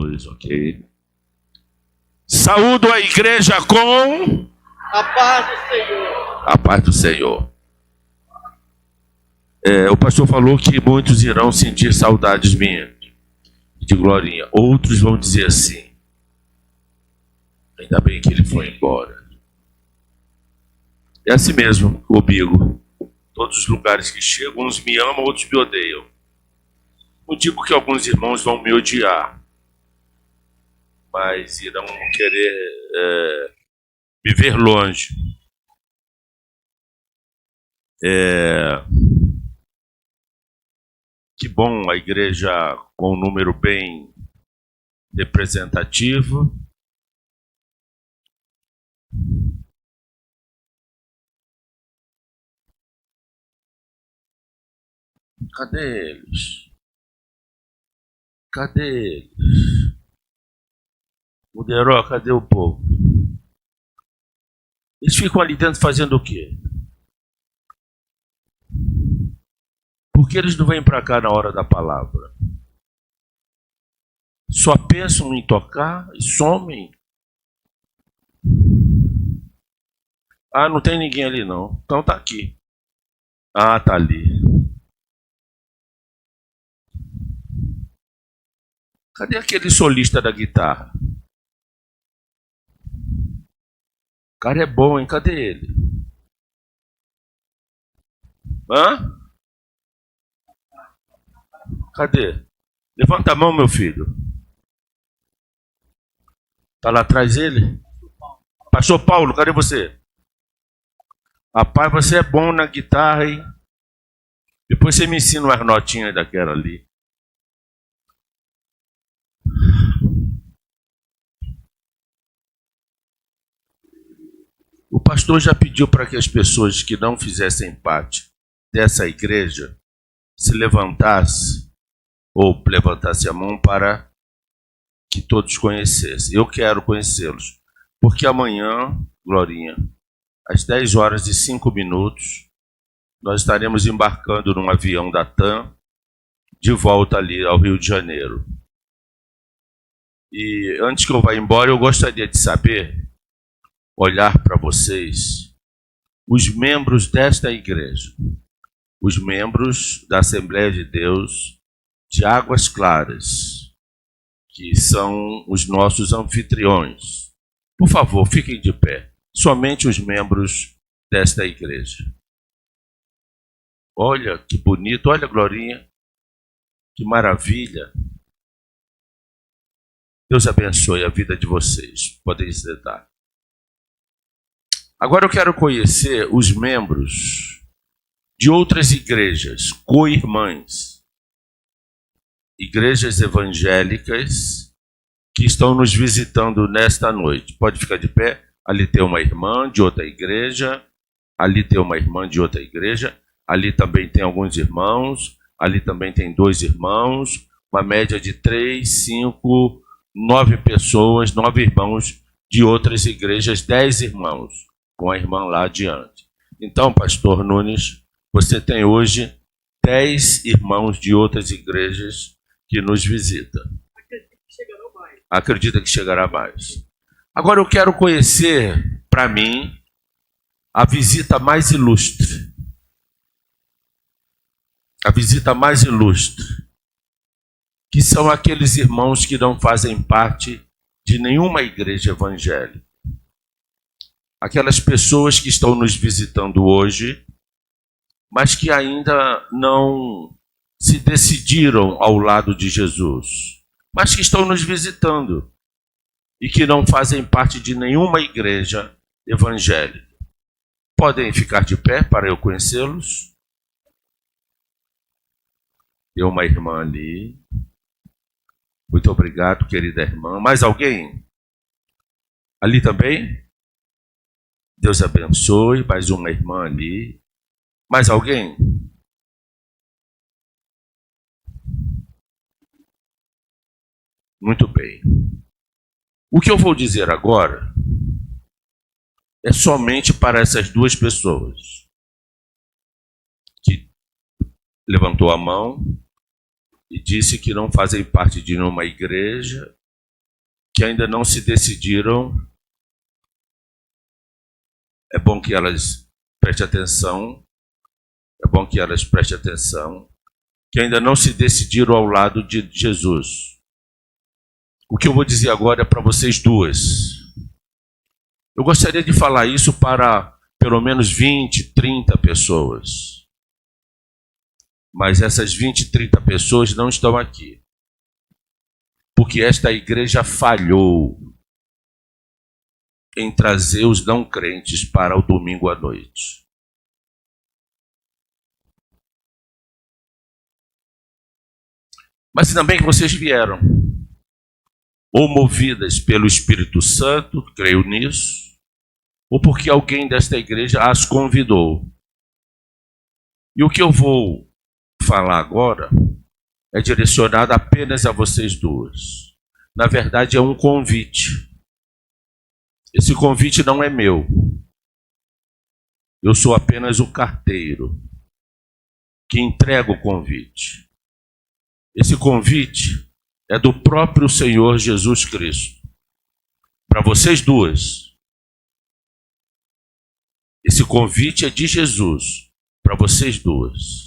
2, ok. Saúdo a igreja com a paz do Senhor. A paz do Senhor. O pastor falou que muitos irão sentir saudades minhas, de Glorinha. Outros vão dizer assim: ainda bem que ele foi embora. É assim mesmo comigo. Todos os lugares que chego, uns me amam, outros me odeiam. Não digo que alguns irmãos vão me odiar, mas irão querer me ver longe. Que bom a igreja com um número bem representativo. Cadê eles? Cadê eles? Muderó, cadê o povo? Eles ficam ali dentro fazendo o quê? Por que eles não vêm para cá na hora da palavra? Só pensam em tocar e somem? Ah, não tem ninguém ali não. Então tá aqui. Ah, tá ali. Cadê aquele solista da guitarra? O cara é bom, hein? Cadê ele? Hã? Cadê? Levanta a mão, meu filho. Tá lá atrás ele? Pastor Paulo, cadê você? Rapaz, você é bom na guitarra, hein? Depois você me ensina umas notinhas daquela ali. O pastor já pediu para que as pessoas que não fizessem parte dessa igreja se levantassem ou levantassem a mão para que todos conhecessem. Eu quero conhecê-los, porque amanhã, Glorinha, às 10 horas e 5 minutos, nós estaremos embarcando num avião da TAM de volta ali ao Rio de Janeiro. E antes que eu vá embora, eu gostaria de saber, olhar para vocês, os membros desta igreja, os membros da Assembleia de Deus de Águas Claras, que são os nossos anfitriões. Por favor, fiquem de pé. Somente os membros desta igreja. Olha que bonito, olha, Glorinha, que maravilha. Deus abençoe a vida de vocês. Podem sentar. Agora eu quero conhecer os membros de outras igrejas, co-irmãs, igrejas evangélicas que estão nos visitando nesta noite. Pode ficar de pé. Ali tem uma irmã de outra igreja, ali tem uma irmã de outra igreja, ali também tem alguns irmãos, ali também tem 2 irmãos, uma média de 3, 5, 9 pessoas, 9 irmãos de outras igrejas, 10 irmãos, com a irmã lá adiante. Então, pastor Nunes, você tem hoje 10 irmãos de outras igrejas que nos visitam. Acredita que chegará mais. Agora eu quero conhecer, para mim, a visita mais ilustre. A visita mais ilustre, que são aqueles irmãos que não fazem parte de nenhuma igreja evangélica. Aquelas pessoas que estão nos visitando hoje, mas que ainda não se decidiram ao lado de Jesus, mas que estão nos visitando e que não fazem parte de nenhuma igreja evangélica. Podem ficar de pé para eu conhecê-los? Tem uma irmã ali. Muito obrigado, querida irmã. Mais alguém? Ali também? Deus abençoe. Mais uma irmã ali. Mais alguém? Muito bem. O que eu vou dizer agora é somente para essas 2 pessoas que levantou a mão e disse que não fazem parte de nenhuma igreja que ainda não se decidiram, é bom que elas prestem atenção, que ainda não se decidiram ao lado de Jesus. O que eu vou dizer agora é para vocês duas. Eu gostaria de falar isso para pelo menos 20, 30 pessoas. Mas essas 20, 30 pessoas não estão aqui. Porque esta igreja falhou em trazer os não crentes para o domingo à noite. Mas também que vocês vieram, ou movidas pelo Espírito Santo, creio nisso, ou porque alguém desta igreja as convidou. E o que eu vou falar agora é direcionado apenas a vocês duas. Na verdade, é um convite. Esse convite não é meu. Eu sou apenas o carteiro que entrega o convite. Esse convite é do próprio Senhor Jesus Cristo. Para vocês duas. Esse convite é de Jesus. Para vocês duas.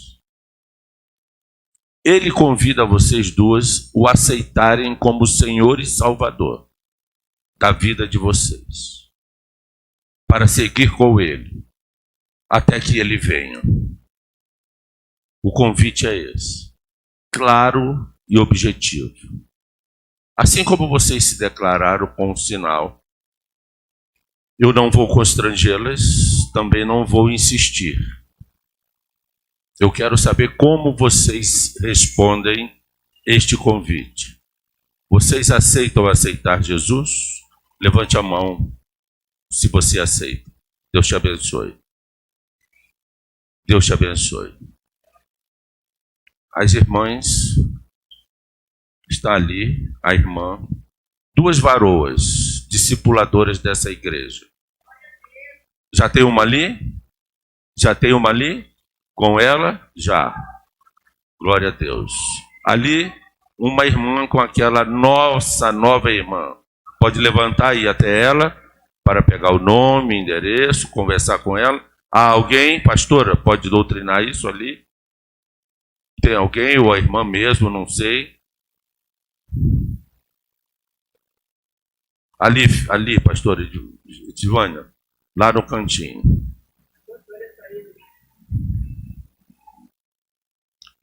Ele convida vocês duas o aceitarem como Senhor e Salvador da vida de vocês. Para seguir com Ele. Até que Ele venha. O convite é esse. Claro e objetivo. Assim como vocês se declararam com um sinal, eu não vou constrangê-las, também não vou insistir. Eu quero saber como vocês respondem este convite. Vocês aceitar Jesus? Levante a mão se você aceita. Deus te abençoe. Deus te abençoe. As irmãs, está ali a irmã, duas varoas, discipuladoras dessa igreja. Já tem uma ali? Já tem uma ali? Com ela? Já. Glória a Deus. Ali, uma irmã com aquela nossa nova irmã. Pode levantar e ir até ela para pegar o nome, endereço, conversar com ela. Há alguém, pastora, pode doutrinar isso ali? Tem alguém, ou a irmã mesmo, não sei. Ali, pastora Divânia, lá no cantinho.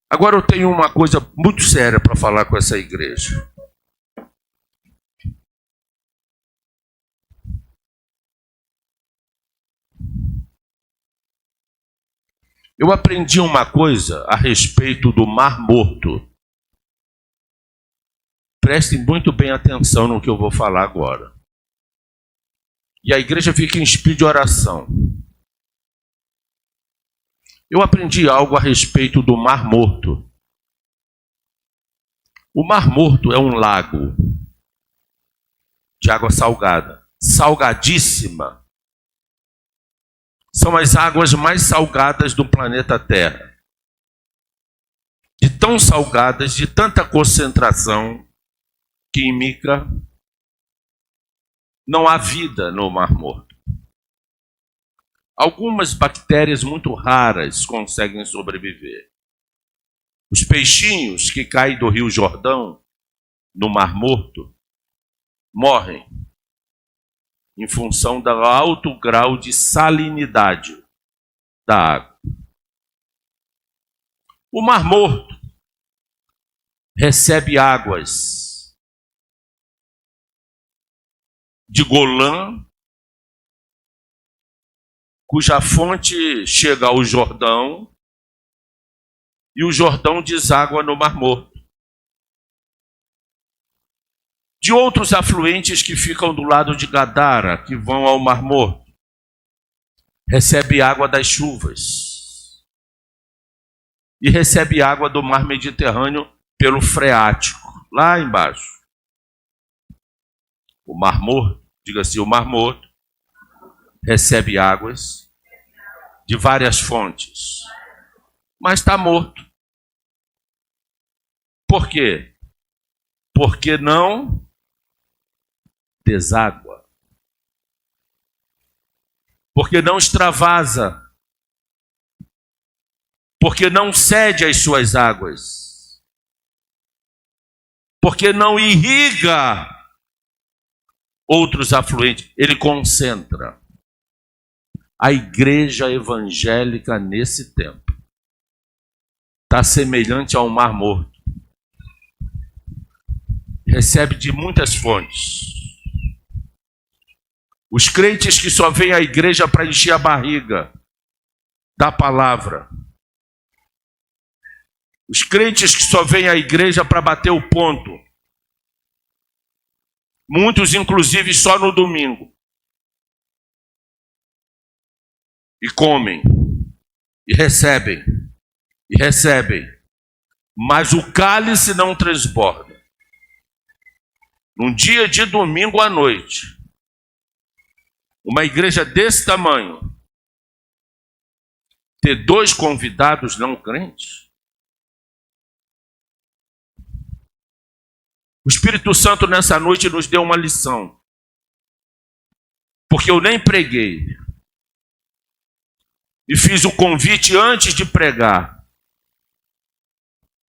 Agora eu tenho uma coisa muito séria para falar com essa igreja. Eu aprendi uma coisa a respeito do Mar Morto. Prestem muito bem atenção no que eu vou falar agora. E a igreja fica em espírito de oração. Eu aprendi algo a respeito do Mar Morto. O Mar Morto é um lago de água salgada, salgadíssima. São as águas mais salgadas do planeta Terra. De tão salgadas, de tanta concentração química, não há vida no Mar Morto. Algumas bactérias muito raras conseguem sobreviver. Os peixinhos que caem do Rio Jordão, no Mar Morto, morrem em função do alto grau de salinidade da água. O Mar Morto recebe águas de Golã, cuja fonte chega ao Jordão, e o Jordão deságua no Mar Morto. De outros afluentes que ficam do lado de Gadara, que vão ao Mar Morto, recebe água das chuvas. E recebe água do Mar Mediterrâneo pelo freático, lá embaixo. O Mar Morto, diga-se, o Mar Morto, recebe águas de várias fontes, mas está morto. Por quê? Porque não deságua. Porque não extravasa. Porque não cede às suas águas. Porque não irriga outros afluentes. Ele concentra. A igreja evangélica nesse tempo está semelhante ao Mar Morto. Recebe de muitas fontes. Os crentes que só vêm à igreja para encher a barriga da palavra. Os crentes que só vêm à igreja para bater o ponto. Muitos, inclusive, só no domingo. E comem. E recebem. E recebem. Mas o cálice não transborda. Num dia de domingo à noite, uma igreja desse tamanho, ter 2 convidados não crentes? O Espírito Santo nessa noite nos deu uma lição. Porque eu nem preguei. E fiz o convite antes de pregar.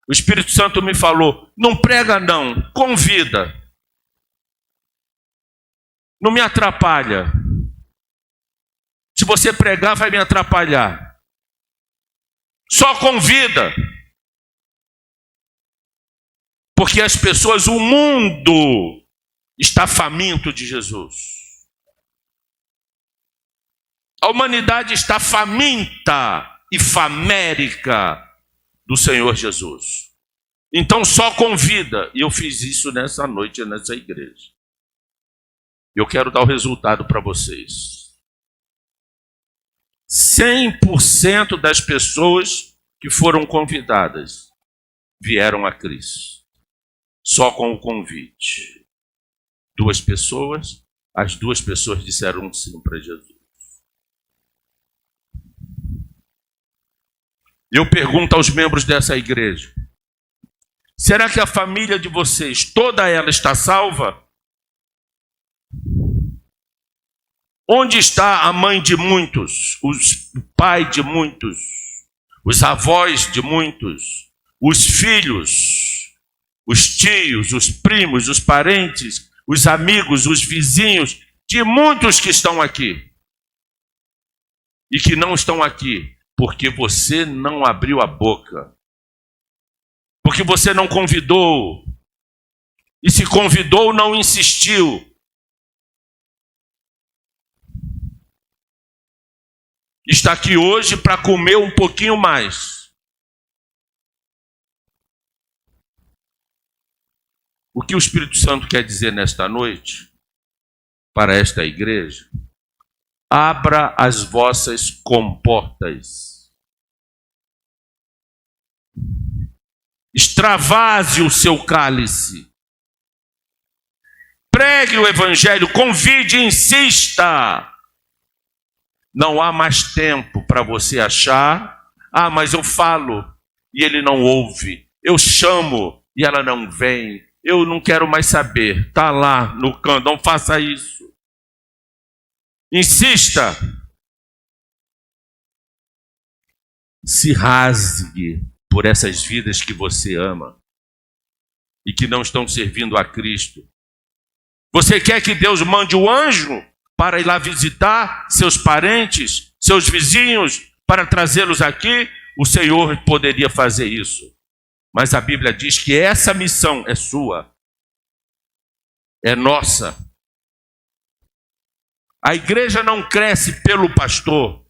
O Espírito Santo me falou, não prega não, convida. Não me atrapalha. Se você pregar, vai me atrapalhar. Só convida. Porque as pessoas, o mundo está faminto de Jesus. A humanidade está faminta e famérica do Senhor Jesus. Então só convida. E eu fiz isso nessa noite, nessa igreja. Eu quero dar o resultado para vocês. 100% das pessoas que foram convidadas vieram a Cristo. Só com o convite. 2 pessoas, as 2 pessoas disseram sim para Jesus. Eu pergunto aos membros dessa igreja, será que a família de vocês, toda ela está salva? Onde está a mãe de muitos, o pai de muitos, os avós de muitos, os filhos, os tios, os primos, os parentes, os amigos, os vizinhos, de muitos que estão aqui e que não estão aqui? Porque você não abriu a boca. Porque você não convidou. E se convidou, não insistiu. Está aqui hoje para comer um pouquinho mais. O que o Espírito Santo quer dizer nesta noite, para esta igreja? Abra as vossas comportas. Extravase o seu cálice. Pregue o evangelho, convide, insista. Não há mais tempo para você achar, mas eu falo e ele não ouve. Eu chamo e ela não vem. Eu não quero mais saber. Está lá no canto, não faça isso. Insista. Se rasgue por essas vidas que você ama e que não estão servindo a Cristo. Você quer que Deus mande o anjo para ir lá visitar seus parentes, seus vizinhos, para trazê-los aqui? O Senhor poderia fazer isso. Mas a Bíblia diz que essa missão é sua, é nossa. A igreja não cresce pelo pastor.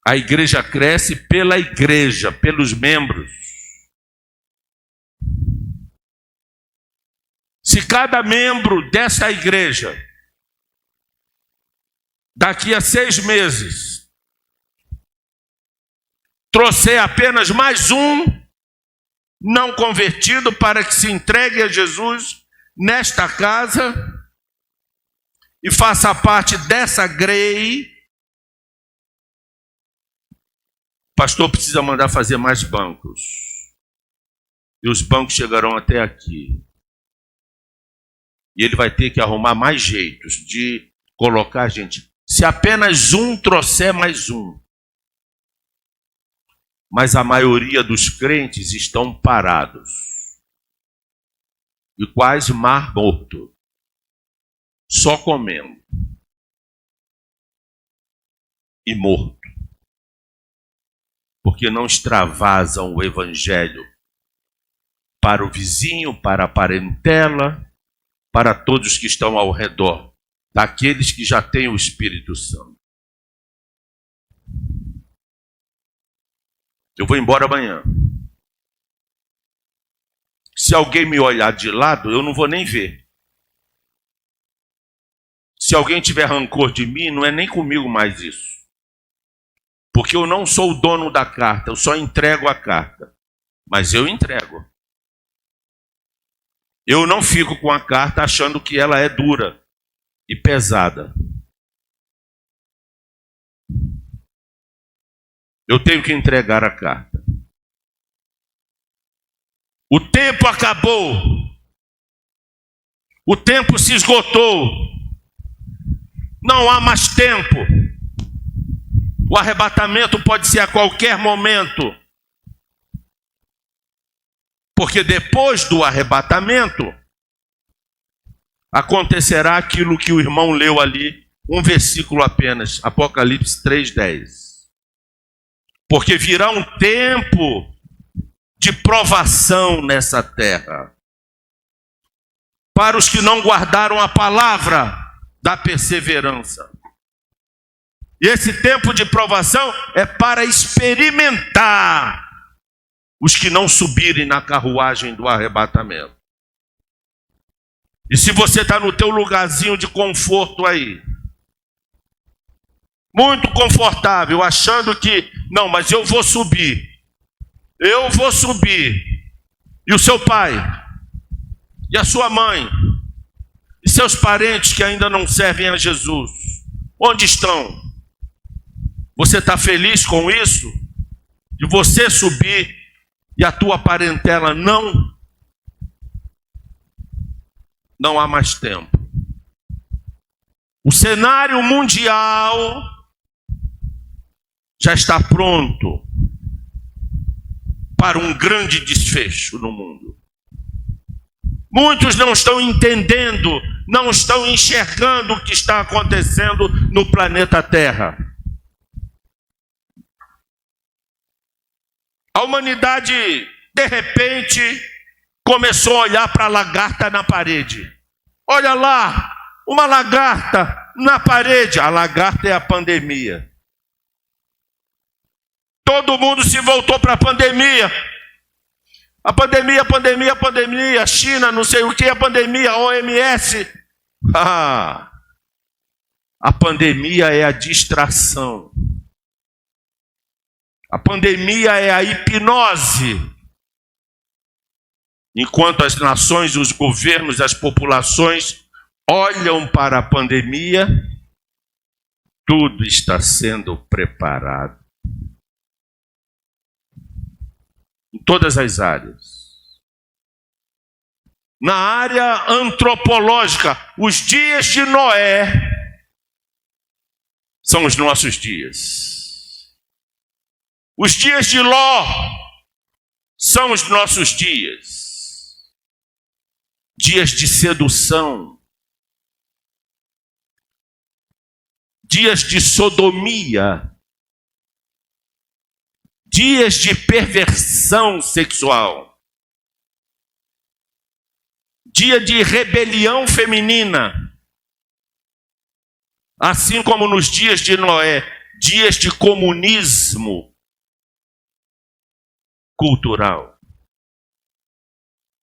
A igreja cresce pela igreja, pelos membros. Se cada membro dessa igreja, daqui a 6 meses, trouxer apenas mais um não convertido para que se entregue a Jesus nesta casa e faça parte dessa grei, o pastor precisa mandar fazer mais bancos. E os bancos chegarão até aqui. E ele vai ter que arrumar mais jeitos de colocar a gente. Se apenas um trouxer mais um. Mas a maioria dos crentes estão parados. E quase mar morto. Só comendo. E morto. Porque não extravasam o evangelho para o vizinho, para a parentela, para todos que estão ao redor, daqueles que já têm o Espírito Santo. Eu vou embora amanhã. Se alguém me olhar de lado, eu não vou nem ver. Se alguém tiver rancor de mim, não é nem comigo mais isso. Porque eu não sou o dono da carta, eu só entrego a carta. Mas eu entrego. Eu não fico com a carta achando que ela é dura e pesada. Eu tenho que entregar a carta. O tempo acabou. O tempo se esgotou. Não há mais tempo. O arrebatamento pode ser a qualquer momento. Porque depois do arrebatamento, acontecerá aquilo que o irmão leu ali, um versículo apenas, Apocalipse 3:10. Porque virá um tempo de provação nessa terra, para os que não guardaram a palavra da perseverança. E esse tempo de provação é para experimentar os que não subirem na carruagem do arrebatamento. E se você está no teu lugarzinho de conforto aí, muito confortável, achando que, não, mas eu vou subir. E o seu pai, e a sua mãe, e seus parentes que ainda não servem a Jesus, onde estão? Você está feliz com isso? De você subir e a tua parentela não? Não há mais tempo. O cenário mundial já está pronto para um grande desfecho no mundo. Muitos não estão entendendo, não estão enxergando o que está acontecendo no planeta Terra. A humanidade, de repente, começou a olhar para a lagarta na parede. Olha lá, uma lagarta na parede. A lagarta é a pandemia. Todo mundo se voltou para a pandemia. A pandemia. China, não sei o que, a pandemia, OMS. A pandemia é a distração. A pandemia é a hipnose. Enquanto as nações, os governos, as populações olham para a pandemia, tudo está sendo preparado. Em todas as áreas. Na área antropológica, os dias de Noé são os nossos dias. Os dias de Ló são os nossos dias. Dias de sedução. Dias de sodomia. Dias de perversão sexual. Dia de rebelião feminina. Assim como nos dias de Noé, dias de comunismo cultural.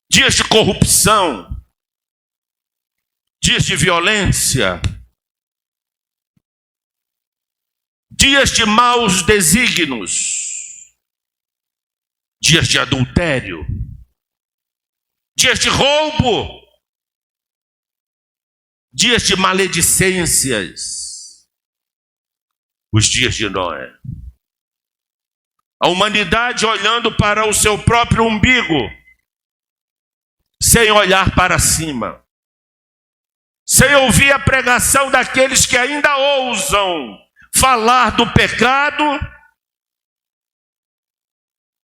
Dias de corrupção. Dias de violência. Dias de maus desígnios. Dias de adultério, dias de roubo, dias de maledicências, os dias de Noé. A humanidade olhando para o seu próprio umbigo, sem olhar para cima. sem ouvir a pregação daqueles que ainda ousam falar do pecado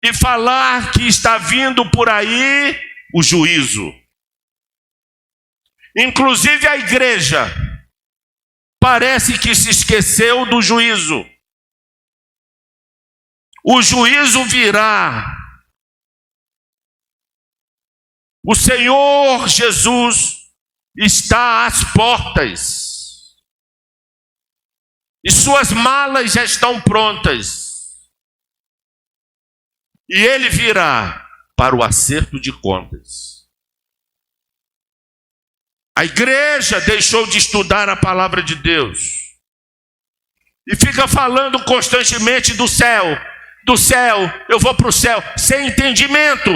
e falar que está vindo por aí o juízo. Inclusive a igreja parece que se esqueceu do juízo. O juízo virá. O Senhor Jesus está às portas. E suas malas já estão prontas. E ele virá para o acerto de contas. A igreja deixou de estudar a palavra de Deus. E fica falando constantemente do céu. Do céu, eu vou para o céu. Sem entendimento.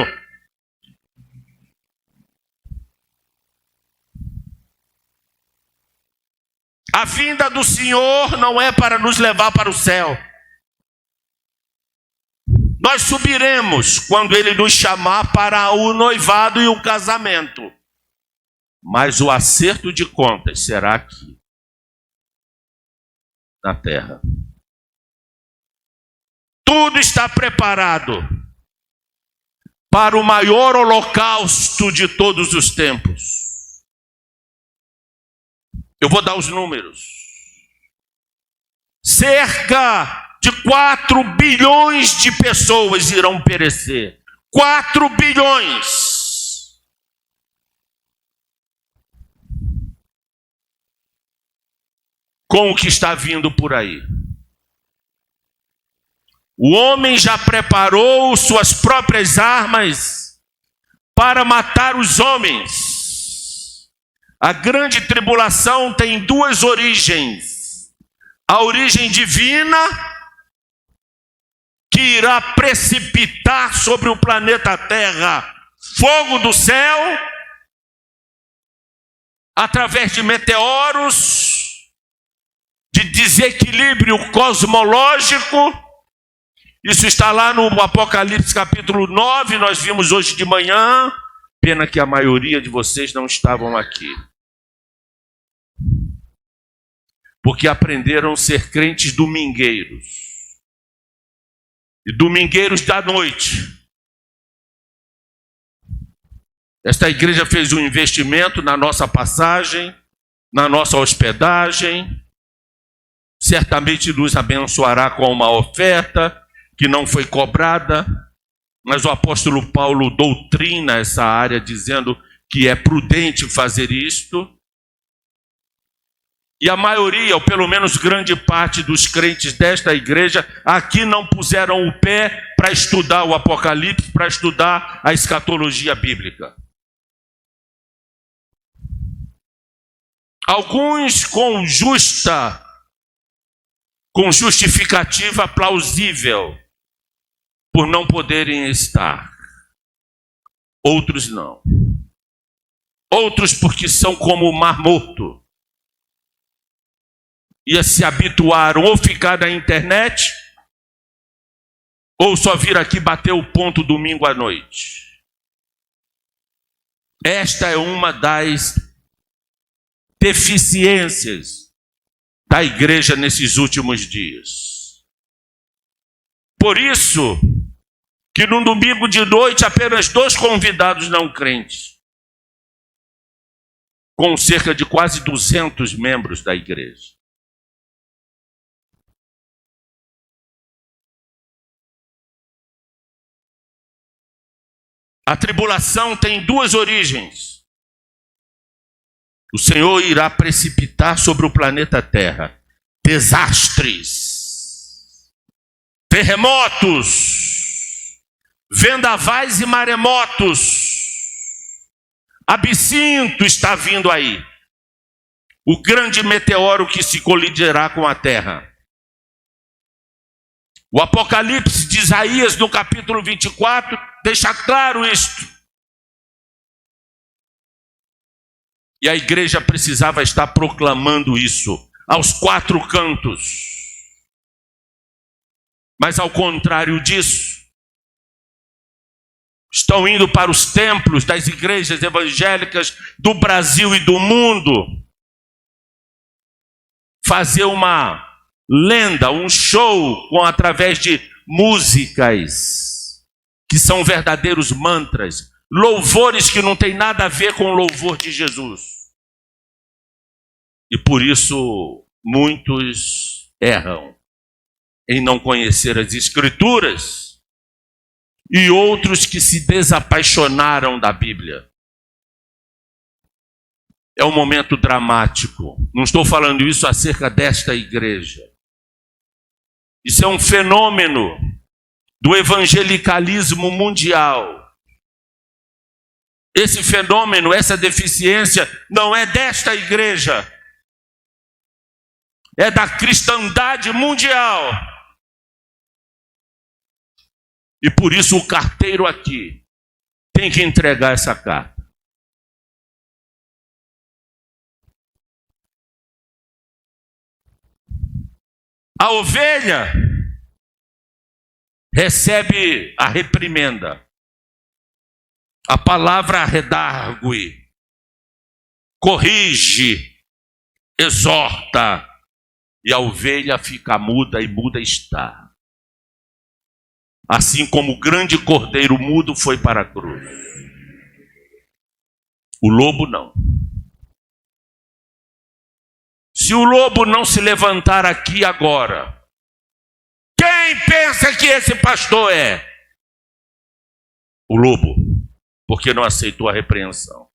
A vinda do Senhor não é para nos levar para o céu. Nós subiremos quando Ele nos chamar para o noivado e o casamento. Mas o acerto de contas será aqui, na terra. Tudo está preparado para o maior holocausto de todos os tempos. Eu vou dar os números. Cerca de 4 bilhões de pessoas irão perecer. 4 bilhões. Com o que está vindo por aí. O homem já preparou suas próprias armas para matar os homens. A grande tribulação tem 2 origens. A origem divina, que irá precipitar sobre o planeta Terra fogo do céu, através de meteoros, de desequilíbrio cosmológico. Isso está lá no Apocalipse capítulo 9, nós vimos hoje de manhã. Pena que a maioria de vocês não estavam aqui. Porque aprenderam a ser crentes domingueiros. E domingueiros da noite. Esta igreja fez um investimento na nossa passagem, na nossa hospedagem. Certamente nos abençoará com uma oferta que não foi cobrada, mas o apóstolo Paulo doutrina essa área, dizendo que é prudente fazer isto. E a maioria, ou pelo menos grande parte dos crentes desta igreja, aqui não puseram o pé para estudar o Apocalipse, para estudar a escatologia bíblica. Alguns com justificativa plausível, por não poderem estar. Outros não. Outros porque são como o Mar Morto. E se habituaram ou ficar na internet, ou só vir aqui bater o ponto domingo à noite. Esta é uma das deficiências da igreja nesses últimos dias. Por isso, que no domingo de noite apenas 2 convidados não crentes, com cerca de quase 200 membros da igreja. A tribulação tem 2 origens. O Senhor irá precipitar sobre o planeta Terra desastres, terremotos, vendavais e maremotos. Absinto está vindo aí. O grande meteoro que se colidirá com a Terra. O Apocalipse de Isaías, no capítulo 24, deixa claro isto. E a igreja precisava estar proclamando isso aos 4 cantos. Mas ao contrário disso, estão indo para os templos das igrejas evangélicas do Brasil e do mundo fazer uma lenda, um show através de músicas que são verdadeiros mantras, louvores que não tem nada a ver com o louvor de Jesus. E por isso muitos erram em não conhecer as Escrituras e outros que se desapaixonaram da Bíblia. É um momento dramático. Não estou falando isso acerca desta igreja. Isso é um fenômeno do evangelicalismo mundial. Esse fenômeno, essa deficiência, não é desta igreja. É da cristandade mundial. E por isso o carteiro aqui tem que entregar essa carta. A ovelha recebe a reprimenda. A palavra redargue, corrige, exorta, e a ovelha fica muda e muda está. Assim como o grande cordeiro mudo foi para a cruz. O lobo não. Se o lobo não se levantar aqui agora, quem pensa que esse pastor é? O lobo, porque não aceitou a repreensão.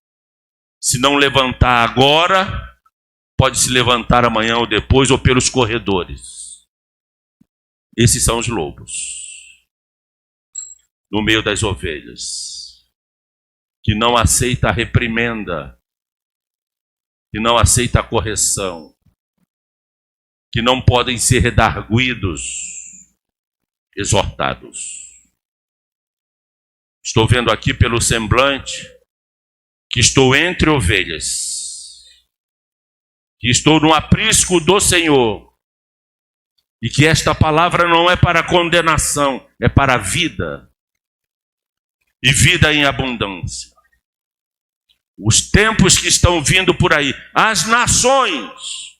Se não levantar agora, pode se levantar amanhã ou depois, ou pelos corredores. Esses são os lobos, no meio das ovelhas, que não aceita a reprimenda, que não aceita a correção, que não podem ser redarguidos, exortados. Estou vendo aqui pelo semblante que estou entre ovelhas, que estou no aprisco do Senhor, e que esta palavra não é para condenação, é para a vida, e vida em abundância. Os tempos que estão vindo por aí, as nações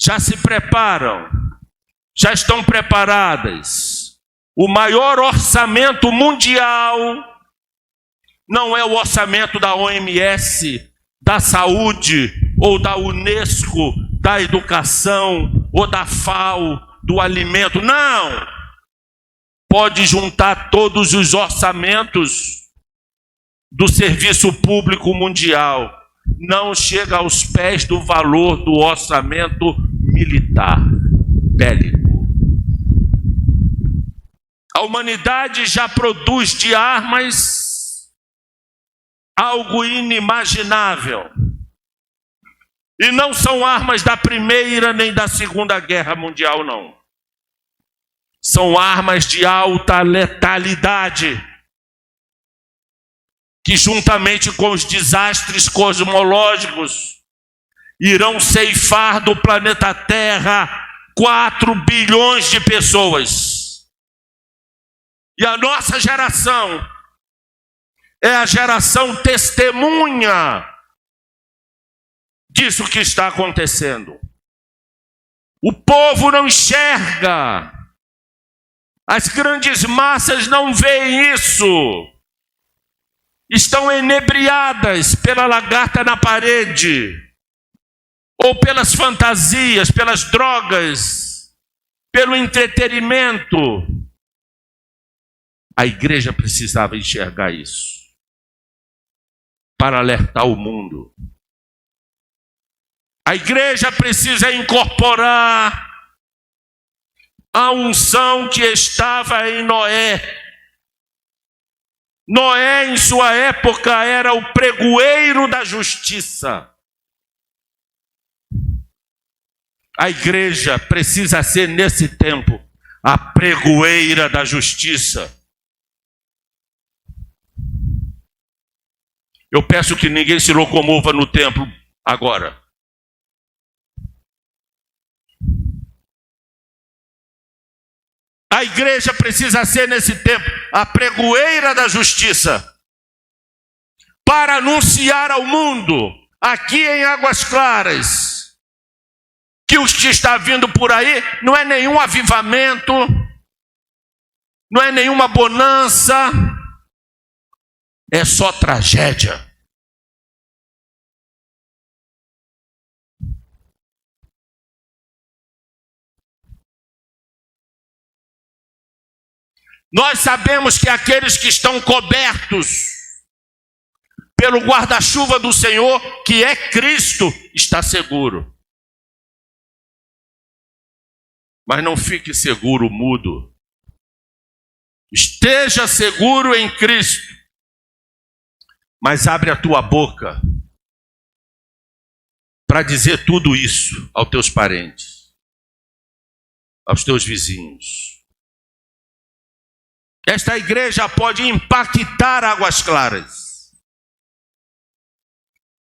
já se preparam, já estão preparadas. O maior orçamento mundial não é o orçamento da OMS, da saúde, ou da Unesco, da educação, ou da FAO, do alimento. Não! Pode juntar todos os orçamentos do serviço público mundial. Não chega aos pés do valor do orçamento militar, bélico. A humanidade já produz de armas algo inimaginável. E não são armas da Primeira nem da Segunda Guerra Mundial, não. São armas de alta letalidade, que juntamente com os desastres cosmológicos irão ceifar do planeta Terra 4 bilhões de pessoas. E a nossa geração é a geração testemunha disso que está acontecendo. O povo não enxerga, as grandes massas não veem isso. Estão enebriadas pela lagarta na parede, ou pelas fantasias, pelas drogas, pelo entretenimento. A igreja precisava enxergar isso, para alertar o mundo. A igreja precisa incorporar a unção que estava em Noé. Noé, em sua época, era o pregoeiro da justiça. A igreja precisa ser, nesse tempo, a pregoeira da justiça. Eu peço que ninguém se locomova no templo agora. A igreja precisa ser, nesse tempo, a pregoeira da justiça, para anunciar ao mundo, aqui em Águas Claras, que o que está vindo por aí não é nenhum avivamento, não é nenhuma bonança, é só tragédia. Nós sabemos que aqueles que estão cobertos pelo guarda-chuva do Senhor, que é Cristo, está seguro. Mas não fique seguro mudo. Esteja seguro em Cristo. Mas abre a tua boca para dizer tudo isso aos teus parentes, aos teus vizinhos. Esta igreja pode impactar Águas Claras.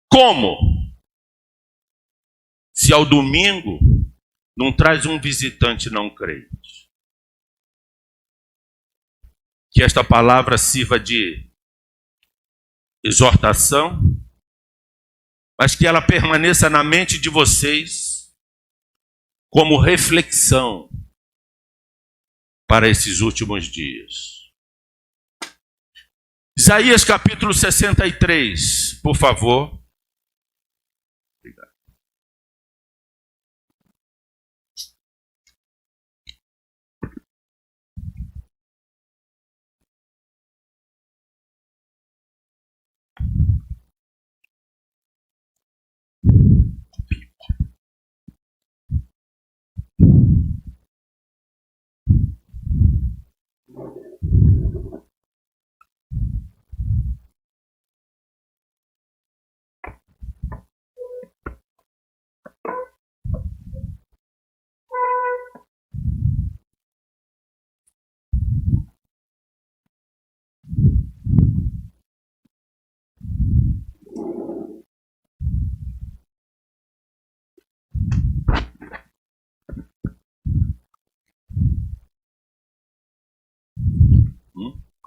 Como? Se ao domingo não traz um visitante não crente. Que esta palavra sirva de exortação, mas que ela permaneça na mente de vocês como reflexão para esses últimos dias. Isaías capítulo 63, por favor. Obrigado.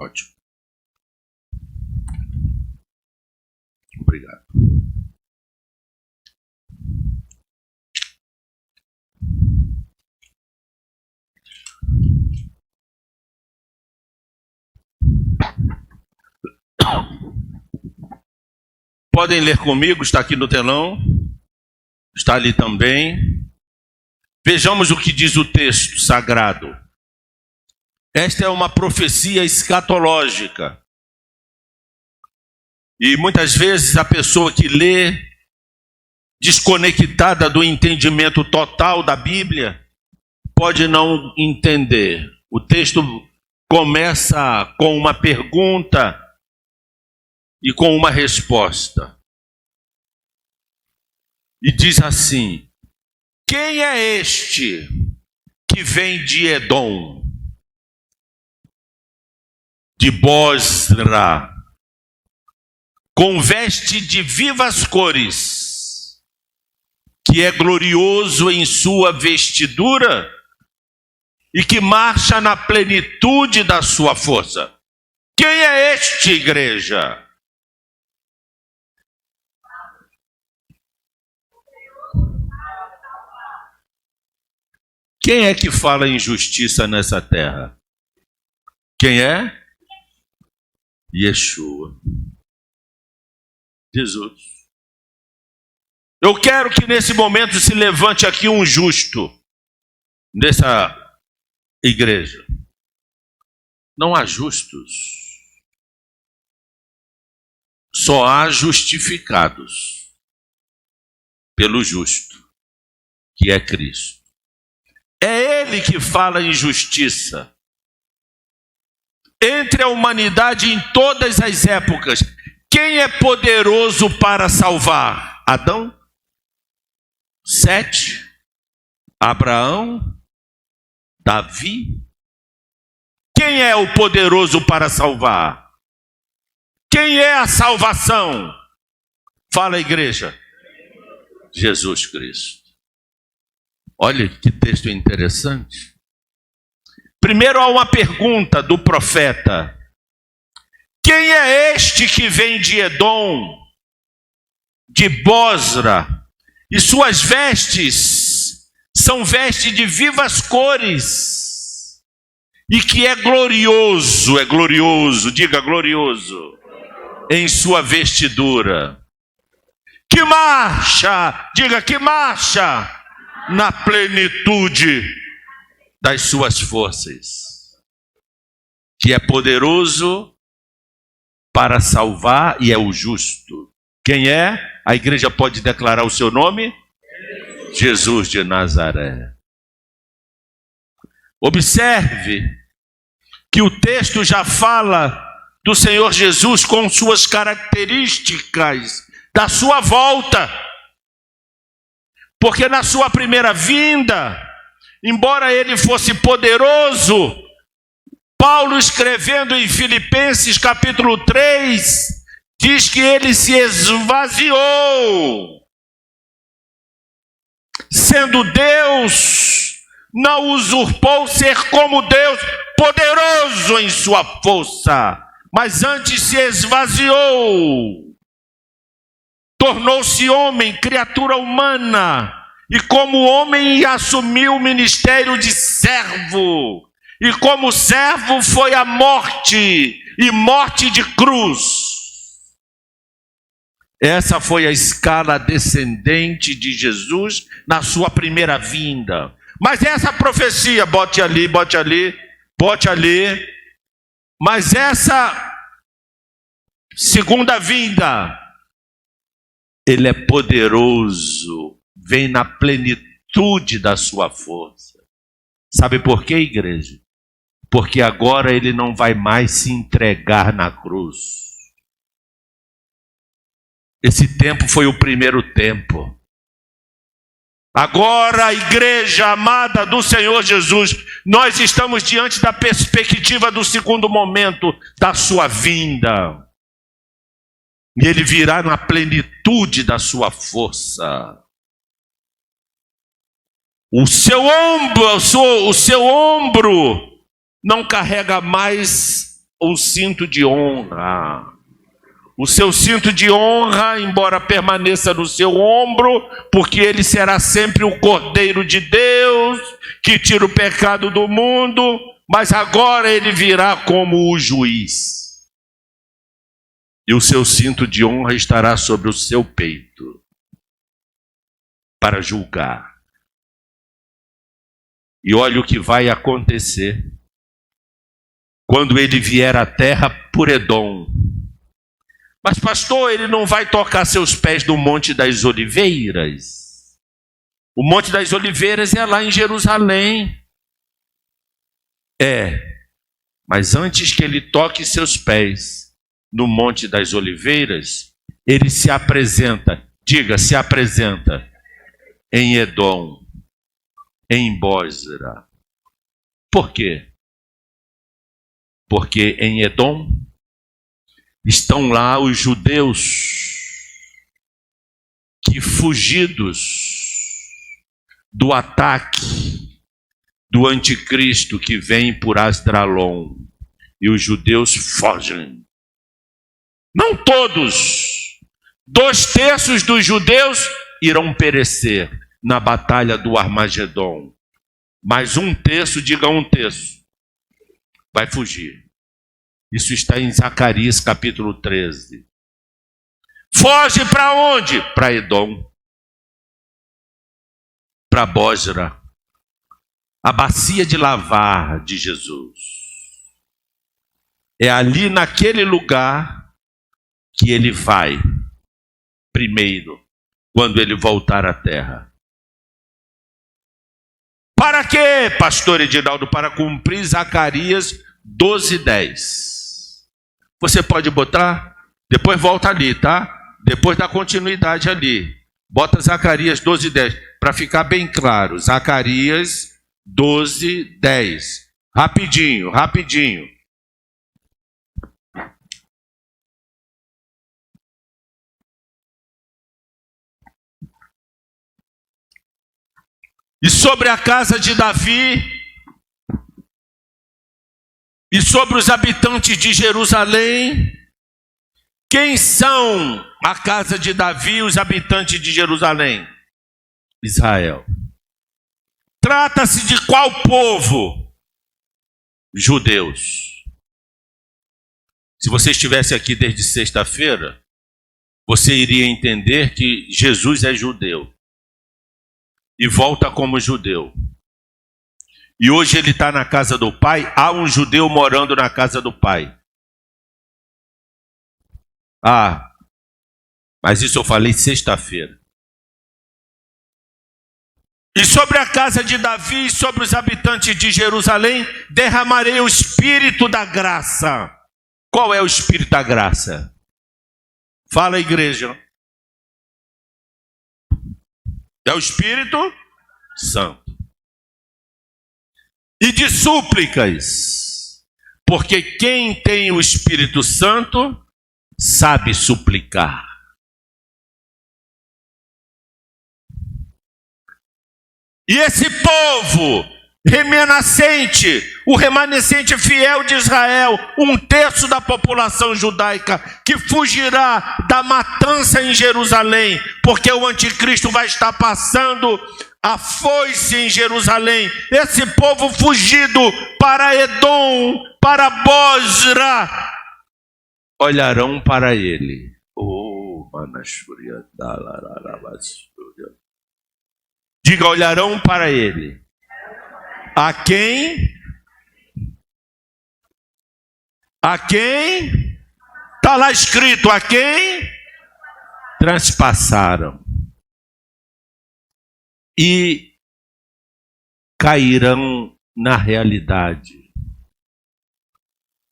Ótimo. Obrigado. Podem ler comigo, está aqui no telão, está ali também. Vejamos o que diz o texto sagrado. Esta é uma profecia escatológica. E muitas vezes a pessoa que lê, desconectada do entendimento total da Bíblia, pode não entender. O texto começa com uma pergunta e com uma resposta. E diz assim: quem é este que vem de Edom, de Bosra, com veste de vivas cores, que é glorioso em sua vestidura e que marcha na plenitude da sua força? Quem é este, igreja? Quem é que fala em justiça nessa terra? Quem é? Yeshua. Jesus. Eu quero que nesse momento se levante aqui um justo nessa igreja. Não há justos. Só há justificados pelo justo, que é Cristo. É Ele que fala em justiça entre a humanidade em todas as épocas. Quem é poderoso para salvar? Adão? Sete? Abraão? Davi? Quem é o poderoso para salvar? Quem é a salvação? Fala, igreja. Jesus Cristo. Olha que texto interessante. Primeiro há uma pergunta do profeta: quem é este que vem de Edom, de Bosra, e suas vestes são vestes de vivas cores, e que é glorioso, diga glorioso, em sua vestidura, que marcha, diga que marcha, na plenitude das suas forças, que é poderoso para salvar e é o justo. Quem é? A igreja pode declarar o seu nome? Jesus de Nazaré. Observe que o texto já fala do Senhor Jesus com suas características da sua volta. Porque na sua primeira vinda, embora ele fosse poderoso, Paulo, escrevendo em Filipenses capítulo 3, diz que ele se esvaziou. Sendo Deus, não usurpou ser como Deus, poderoso em sua força, mas antes se esvaziou. Tornou-se homem, criatura humana, e como homem assumiu o ministério de servo. E como servo foi a morte, e morte de cruz. Essa foi a escala descendente de Jesus na sua primeira vinda. Mas essa profecia, bote ali, mas essa segunda vinda, ele é poderoso, vem na plenitude da sua força. Sabe por quê, igreja? Porque agora ele não vai mais se entregar na cruz. Esse tempo foi o primeiro tempo. Agora, a igreja amada do Senhor Jesus, nós estamos diante da perspectiva do segundo momento da sua vinda. E ele virá na plenitude da sua força. O seu ombro não carrega mais o cinto de honra. O seu cinto de honra, embora permaneça no seu ombro, porque ele será sempre o Cordeiro de Deus, que tira o pecado do mundo, mas agora ele virá como o juiz. E o seu cinto de honra estará sobre o seu peito, para julgar. E olha o que vai acontecer quando ele vier à terra por Edom. Mas pastor, ele não vai tocar seus pés no Monte das Oliveiras? O Monte das Oliveiras é lá em Jerusalém. Mas antes que ele toque seus pés no Monte das Oliveiras, ele se apresenta, se apresenta em Edom, em Bósra. Por quê? Porque em Edom estão lá os judeus que, fugidos do ataque do anticristo que vem por Asdralon, e os judeus fogem. Não todos, 2/3 dos judeus irão perecer na batalha do Armagedon, mas 1/3, diga 1/3, vai fugir. Isso está em Zacarias capítulo 13. Foge para onde? Para Edom, para Bósra, a bacia de lavar de Jesus. É ali naquele lugar que ele vai primeiro, quando ele voltar à terra. Para quê, pastor Edinaldo? Para cumprir Zacarias 12:10. Você pode botar? Depois volta ali, tá? Depois dá continuidade ali. Bota Zacarias 12:10, para ficar bem claro. Zacarias 12:10. Rapidinho. E sobre a casa de Davi, e sobre os habitantes de Jerusalém. Quem são a casa de Davi e os habitantes de Jerusalém? Israel. Trata-se de qual povo? Judeus. Se você estivesse aqui desde sexta-feira, você iria entender que Jesus é judeu e volta como judeu. E hoje ele está na casa do Pai, há um judeu morando na casa do Pai. Mas isso eu falei sexta-feira. E sobre a casa de Davi e sobre os habitantes de Jerusalém, derramarei o Espírito da graça. Qual é o Espírito da graça? Fala, igreja. É o Espírito Santo. E de súplicas, porque quem tem o Espírito Santo sabe suplicar. E esse povo remanescente, o remanescente fiel de Israel, 1/3 da população judaica, que fugirá da matança em Jerusalém, porque o anticristo vai estar passando a foice em Jerusalém. Esse povo fugido para Edom, para Bosra, olharão para ele. Diga, olharão para ele. A quem? Está lá escrito, a quem? Transpassaram. E cairão na realidade.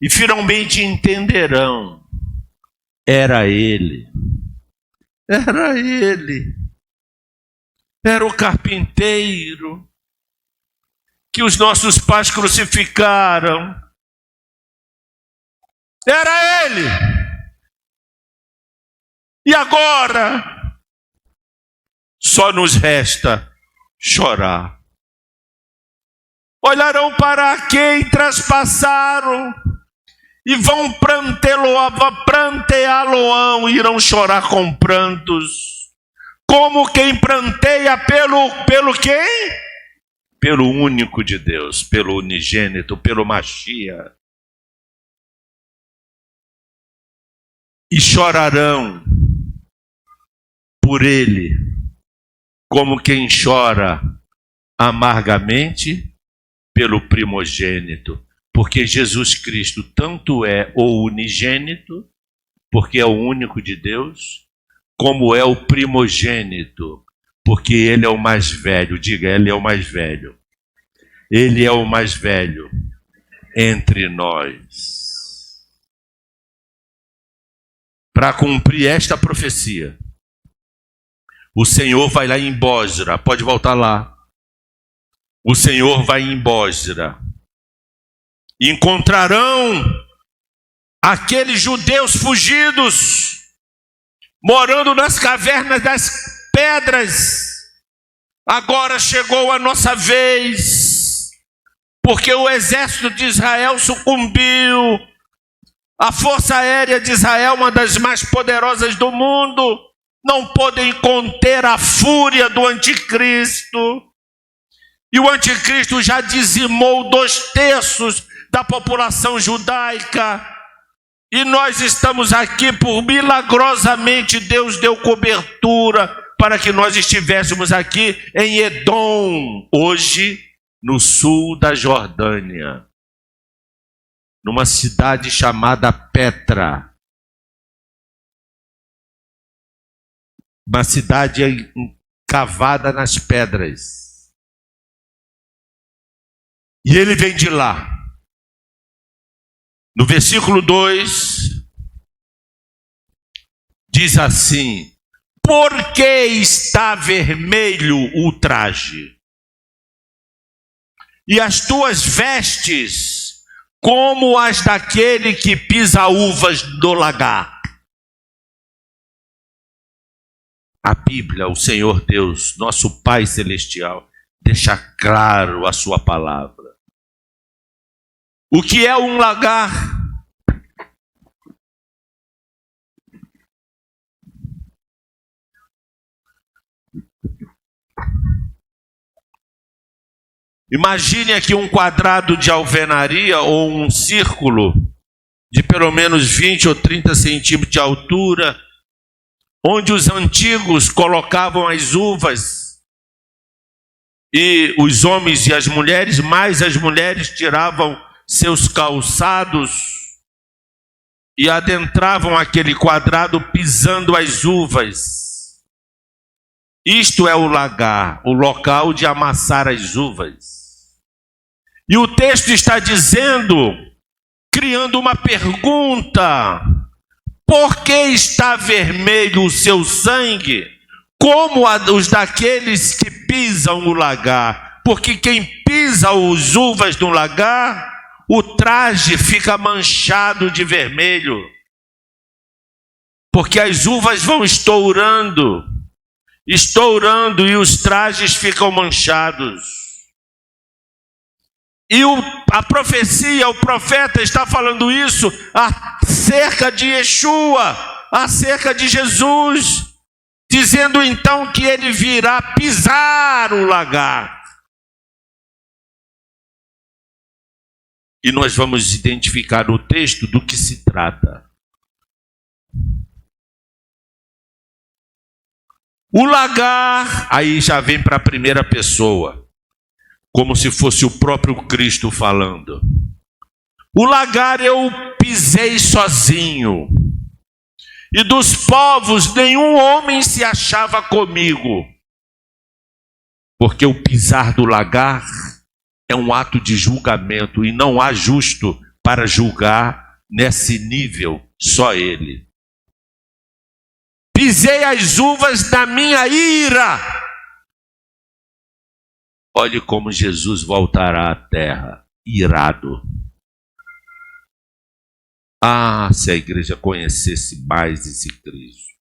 E finalmente entenderão. Era ele. Era o carpinteiro que os nossos pais crucificaram. Era ele. E agora só nos resta chorar. Olharão para quem traspassaram e vão pranteá-lo-ão, irão chorar com prantos. Como quem pranteia pelo quem? Pelo único de Deus, pelo unigênito, pelo Mashiach. E chorarão por ele, como quem chora amargamente pelo primogênito. Porque Jesus Cristo tanto é o unigênito, porque é o único de Deus, como é o primogênito, porque ele é o mais velho. Diga, ele é o mais velho. Ele é o mais velho entre nós. Para cumprir esta profecia, o Senhor vai lá em Bosra. Pode voltar lá. O Senhor vai em Bosra. Encontrarão aqueles judeus fugidos, morando nas cavernas das pedras. Agora chegou a nossa vez, porque o exército de Israel sucumbiu. A força aérea de Israel, uma das mais poderosas do mundo, não podem conter a fúria do anticristo. E o anticristo já dizimou 2/3 da população judaica. E nós estamos aqui por milagrosamente Deus deu cobertura para que nós estivéssemos aqui em Edom, hoje no sul da Jordânia, numa cidade chamada Petra. Uma cidade cavada nas pedras. E ele vem de lá. No versículo 2, diz assim: por que está vermelho o traje? E as tuas vestes como as daquele que pisa uvas do lagar. A Bíblia, o Senhor Deus, nosso Pai Celestial, deixa claro a sua palavra. O que é um lagar? Imagine aqui um quadrado de alvenaria ou um círculo de pelo menos 20 ou 30 centímetros de altura, onde os antigos colocavam as uvas, e os homens e as mulheres, mais as mulheres, tiravam seus calçados e adentravam aquele quadrado pisando as uvas. Isto é o lagar, o local de amassar as uvas. E o texto está dizendo, criando uma pergunta: por que está vermelho o seu sangue, como os daqueles que pisam o lagar? Porque quem pisa as uvas no lagar, o traje fica manchado de vermelho. Porque as uvas vão estourando, e os trajes ficam manchados. E a profecia, o profeta está falando isso acerca de Yeshua, acerca de Jesus, dizendo então que ele virá pisar o lagar. E nós vamos identificar no texto do que se trata. O lagar, aí já vem para a primeira pessoa, como se fosse o próprio Cristo falando. O lagar eu pisei sozinho, e dos povos nenhum homem se achava comigo. Porque o pisar do lagar é um ato de julgamento, e não há justo para julgar nesse nível, só ele. Pisei as uvas da minha ira. Olhe como Jesus voltará à terra, irado. Ah, se a igreja conhecesse mais esse Cristo.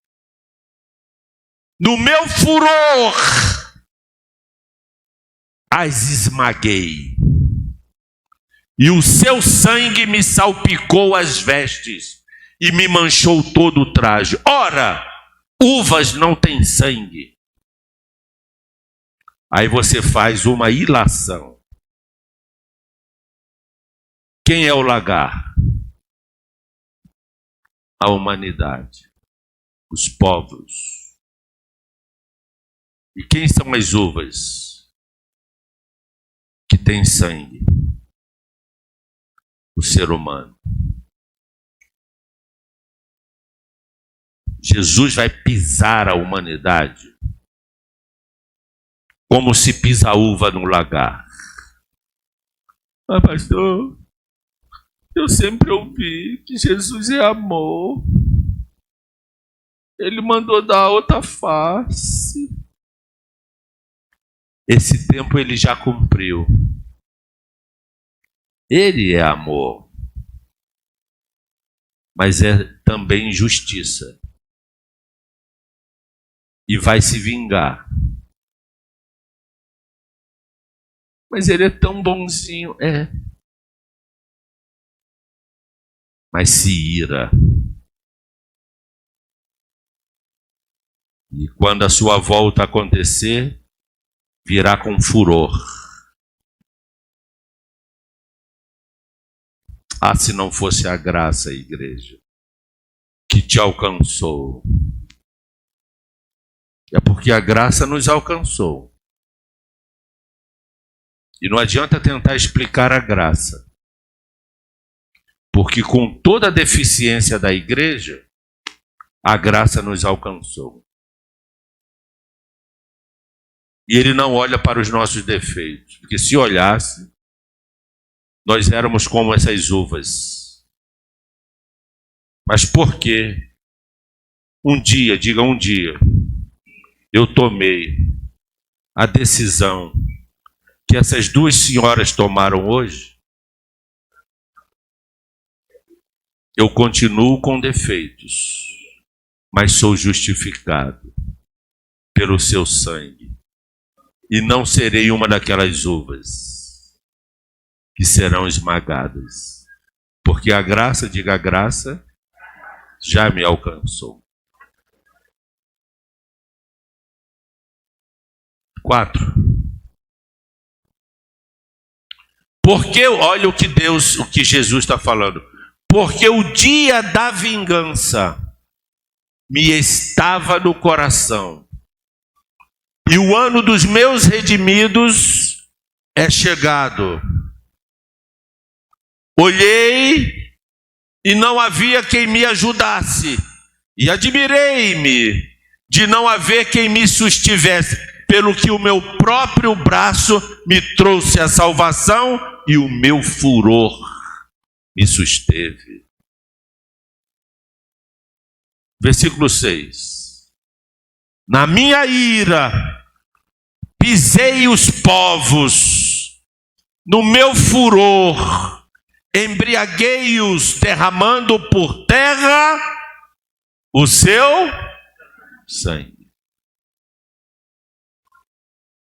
No meu furor, as esmaguei, e o seu sangue me salpicou as vestes, e me manchou todo o traje. Ora, uvas não têm sangue. Aí você faz uma ilação. Quem é o lagar? A humanidade, os povos. E quem são as uvas que têm sangue? O ser humano. Jesus vai pisar a humanidade como se pisa a uva no lagar. Ah, pastor, eu sempre ouvi que Jesus é amor. Ele mandou dar outra face. Esse tempo ele já cumpriu. Ele é amor, mas é também justiça. E vai se vingar. Mas ele é tão bonzinho, é. Mas se ira. E quando a sua volta acontecer, virá com furor. Ah, se não fosse a graça, igreja, que te alcançou. É porque a graça nos alcançou. E não adianta tentar explicar a graça. Porque com toda a deficiência da igreja, a graça nos alcançou. E ele não olha para os nossos defeitos. Porque se olhasse, nós éramos como essas uvas. Mas por quê? Um dia, diga um dia, eu tomei a decisão que essas duas senhoras tomaram hoje. Eu continuo com defeitos, mas sou justificado pelo seu sangue. E não serei uma daquelas uvas que serão esmagadas. Porque a graça, diga a graça, já me alcançou. 4. Porque, olha o que Jesus está falando. Porque o dia da vingança me estava no coração. E o ano dos meus redimidos é chegado. Olhei e não havia quem me ajudasse. E admirei-me de não haver quem me sustivesse, pelo que o meu próprio braço me trouxe a salvação e o meu furor me susteve. Versículo 6. Na minha ira pisei os povos, no meu furor embriaguei-os, derramando por terra o seu sangue.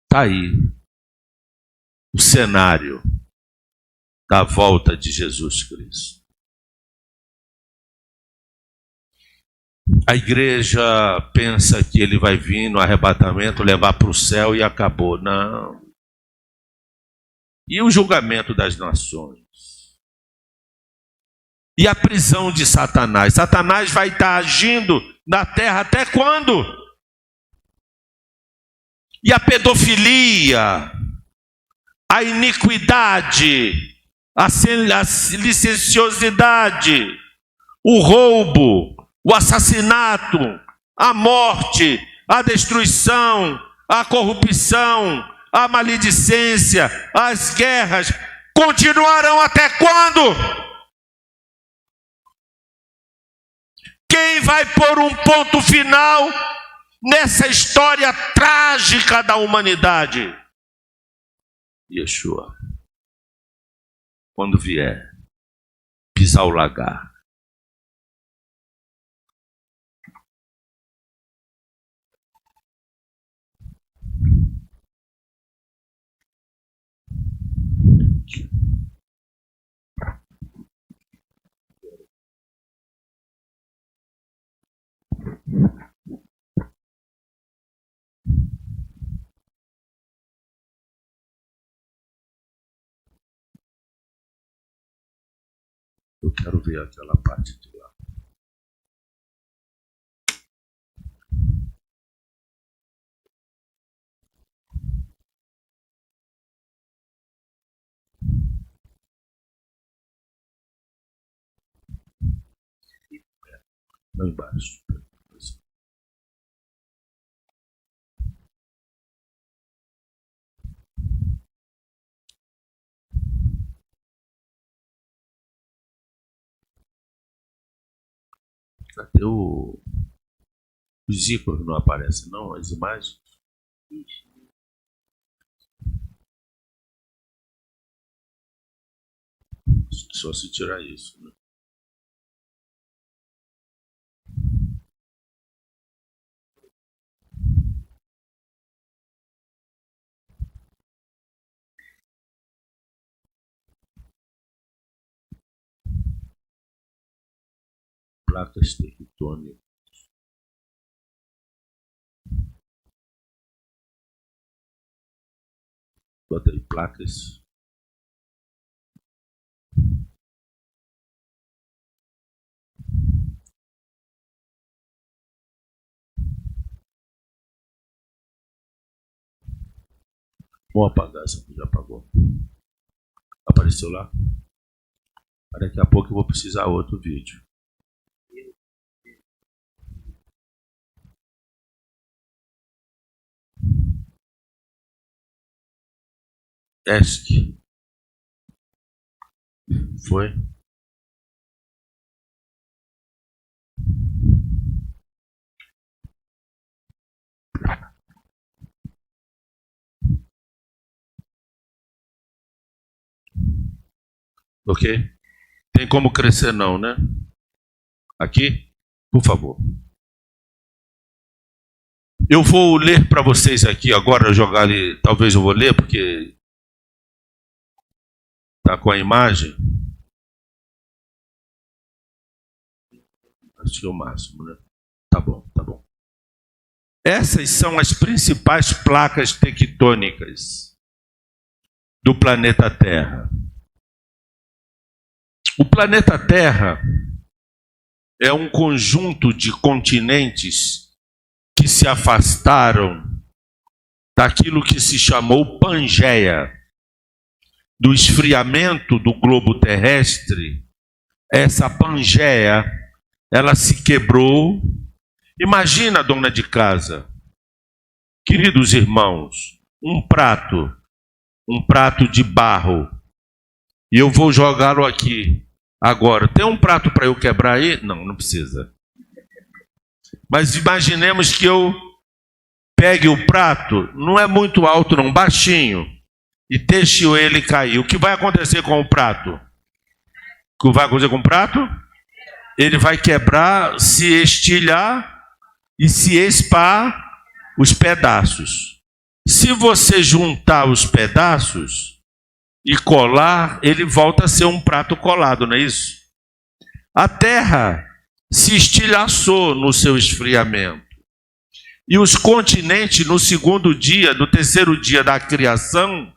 Está aí o cenário da volta de Jesus Cristo. A igreja pensa que ele vai vir no arrebatamento, levar para o céu e acabou. Não. E o julgamento das nações? E a prisão de Satanás? Satanás vai estar agindo na terra até quando? E a pedofilia, a iniquidade, a licenciosidade, o roubo, o assassinato, a morte, a destruição, a corrupção, a maledicência, as guerras, continuarão até quando? Quem vai pôr um ponto final nessa história trágica da humanidade? Yeshua. Quando vier pisar o lagar. Eu quero ver aquela parte de lá. Lá embaixo. Cadê os ícones? Não aparecem, não? As imagens? Só se tirar isso, né? Placas tectônicas. Bota aí, placas. Vou apagar essa aqui, já apagou. Apareceu lá? Daqui a pouco eu vou precisar outro vídeo. ESC. Foi? Ok? Tem como crescer não, né? Aqui? Por favor. Eu vou ler para vocês aqui agora, jogar ali, talvez eu vou ler, porque está com a imagem. Acho que é o máximo, né? Tá bom, tá bom. Essas são as principais placas tectônicas do planeta Terra. O planeta Terra é um conjunto de continentes que se afastaram daquilo que se chamou Pangeia, do esfriamento do globo terrestre. Essa Pangeia, ela se quebrou. Imagina, dona de casa, queridos irmãos, um prato de barro, e eu vou jogá-lo aqui agora. Tem um prato para eu quebrar aí? Não, não precisa. Mas imaginemos que eu pegue o prato, não é muito alto não, baixinho, e deixe ele cair. O que vai acontecer com o prato? O que vai acontecer com o prato? Ele vai quebrar, se estilhar e se espar os pedaços. Se você juntar os pedaços e colar, ele volta a ser um prato colado, não é isso? A Terra se estilhaçou no seu esfriamento. E os continentes, no segundo dia, no terceiro dia da criação,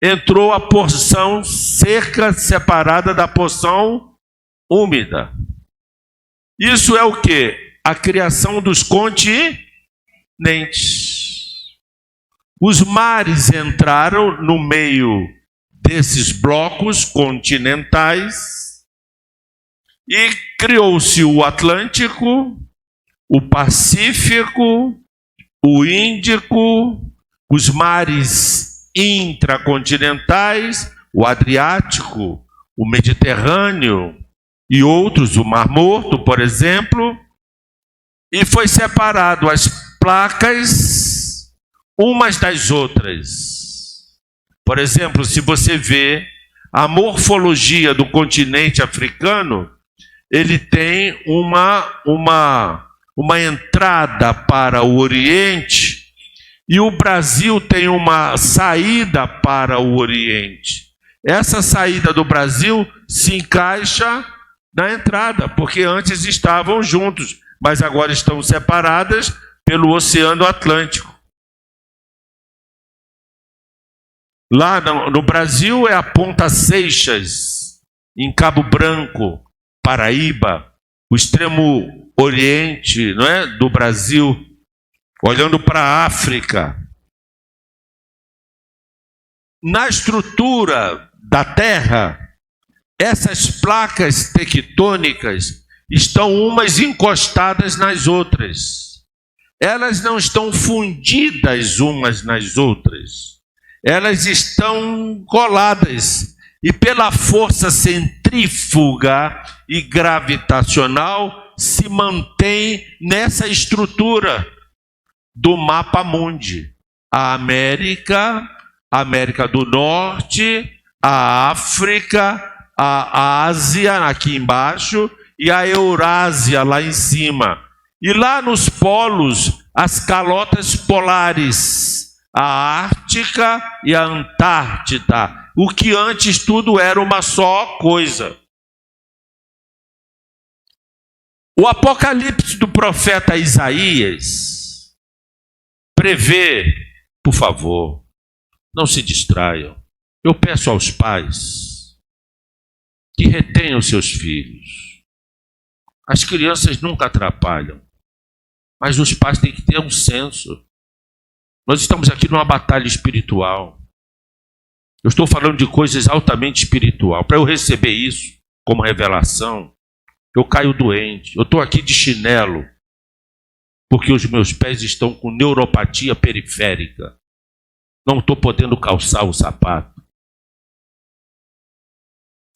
entrou a porção seca separada da porção úmida. Isso é o quê? A criação dos continentes. Os mares entraram no meio desses blocos continentais e criou-se o Atlântico, o Pacífico, o Índico, os mares intracontinentais, o Adriático, o Mediterrâneo e outros, o Mar Morto, por exemplo, e foi separado as placas umas das outras. Por exemplo, se você vê a morfologia do continente africano, ele tem uma entrada para o Oriente, e o Brasil tem uma saída para o Oriente. Essa saída do Brasil se encaixa na entrada, porque antes estavam juntos, mas agora estão separadas pelo Oceano Atlântico. Lá no Brasil é a Ponta Seixas, em Cabo Branco, Paraíba, o extremo oriente, não é, do Brasil, olhando para a África. Na estrutura da Terra, essas placas tectônicas estão umas encostadas nas outras. Elas não estão fundidas umas nas outras. Elas estão coladas. E pela força centrífuga e gravitacional se mantém nessa estrutura do mapa mundi. A América do Norte, a África, a Ásia aqui embaixo e a Eurásia lá em cima. E lá nos polos, as calotas polares, a Ártica e a Antártida. O que antes tudo era uma só coisa. O Apocalipse do profeta Isaías prevê, por favor, não se distraiam. Eu peço aos pais que retenham seus filhos. As crianças nunca atrapalham, mas os pais têm que ter um senso. Nós estamos aqui numa batalha espiritual. Eu estou falando de coisas altamente espiritual. Para eu receber isso como revelação, eu caio doente. Eu estou aqui de chinelo, porque os meus pés estão com neuropatia periférica. Não estou podendo calçar o sapato.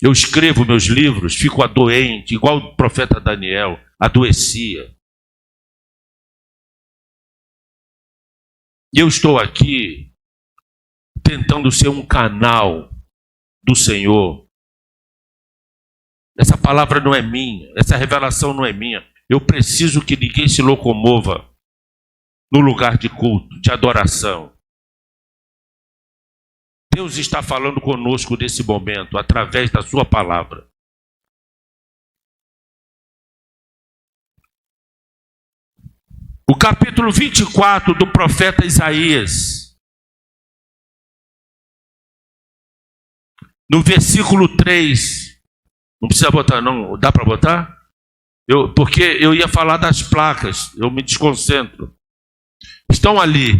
Eu escrevo meus livros, fico doente, igual o profeta Daniel, adoecia. E eu estou aqui tentando ser um canal do Senhor. Essa palavra não é minha, essa revelação não é minha. Eu preciso que ninguém se locomova no lugar de culto, de adoração. Deus está falando conosco nesse momento, através da sua palavra. O capítulo 24 do profeta Isaías, no versículo 3, Não precisa botar, não. Dá para botar? Porque eu ia falar das placas, eu me desconcentro. Estão ali.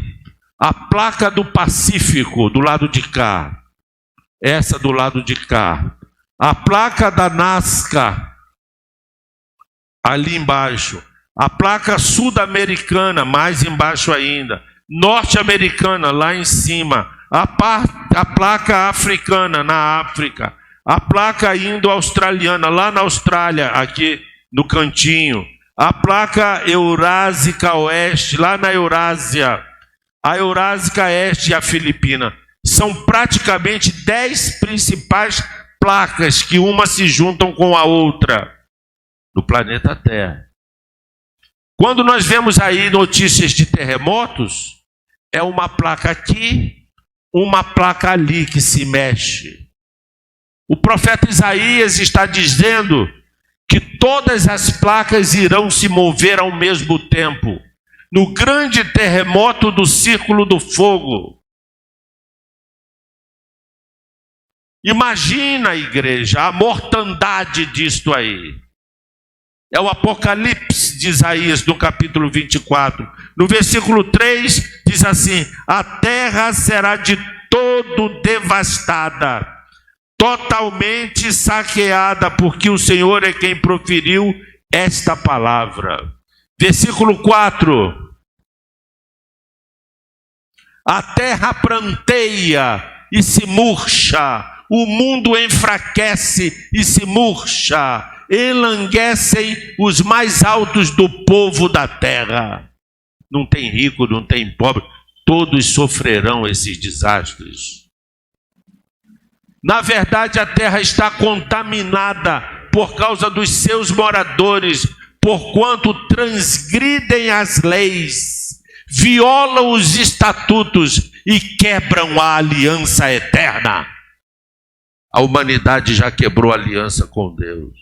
A placa do Pacífico, do lado de cá. Essa do lado de cá. A placa da Nazca, ali embaixo. A placa sul-americana, mais embaixo ainda. Norte-americana, lá em cima. A placa africana, na África. A placa indo-australiana, lá na Austrália, aqui no cantinho. A placa Eurásica Oeste, lá na Eurásia. A Eurásica Este e a Filipina. São praticamente 10 principais placas que uma se juntam com a outra no planeta Terra. Quando nós vemos aí notícias de terremotos, é uma placa aqui, uma placa ali que se mexe. O profeta Isaías está dizendo que todas as placas irão se mover ao mesmo tempo, no grande terremoto do Círculo do Fogo. Imagina, igreja, a mortandade disto aí. É o Apocalipse de Isaías, no capítulo 24. No versículo 3, diz assim: a terra será de todo devastada, totalmente saqueada, porque o Senhor é quem proferiu esta palavra. Versículo 4. A terra pranteia e se murcha, o mundo enfraquece e se murcha, enlanguecem os mais altos do povo da terra. Não tem rico, não tem pobre, todos sofrerão esses desastres. Na verdade, a terra está contaminada por causa dos seus moradores, porquanto transgridem as leis, violam os estatutos e quebram a aliança eterna. A humanidade já quebrou a aliança com Deus.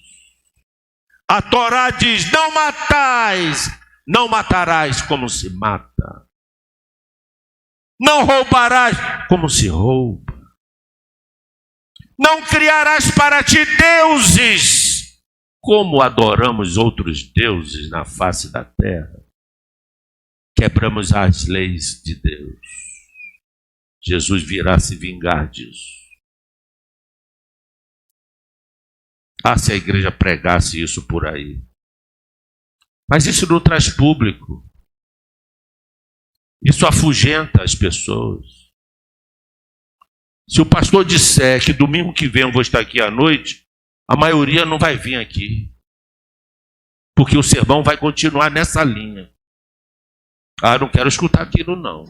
A Torá diz: não matais, não matarás como se mata. Não roubarás como se rouba. Não criarás para ti deuses, como adoramos outros deuses na face da terra. Quebramos as leis de Deus. Jesus virá se vingar disso. Se a igreja pregasse isso por aí. Mas isso não traz público. Isso afugenta as pessoas. Se o pastor disser que domingo que vem eu vou estar aqui à noite, a maioria não vai vir aqui. Porque o sermão vai continuar nessa linha. Eu não quero escutar aquilo não.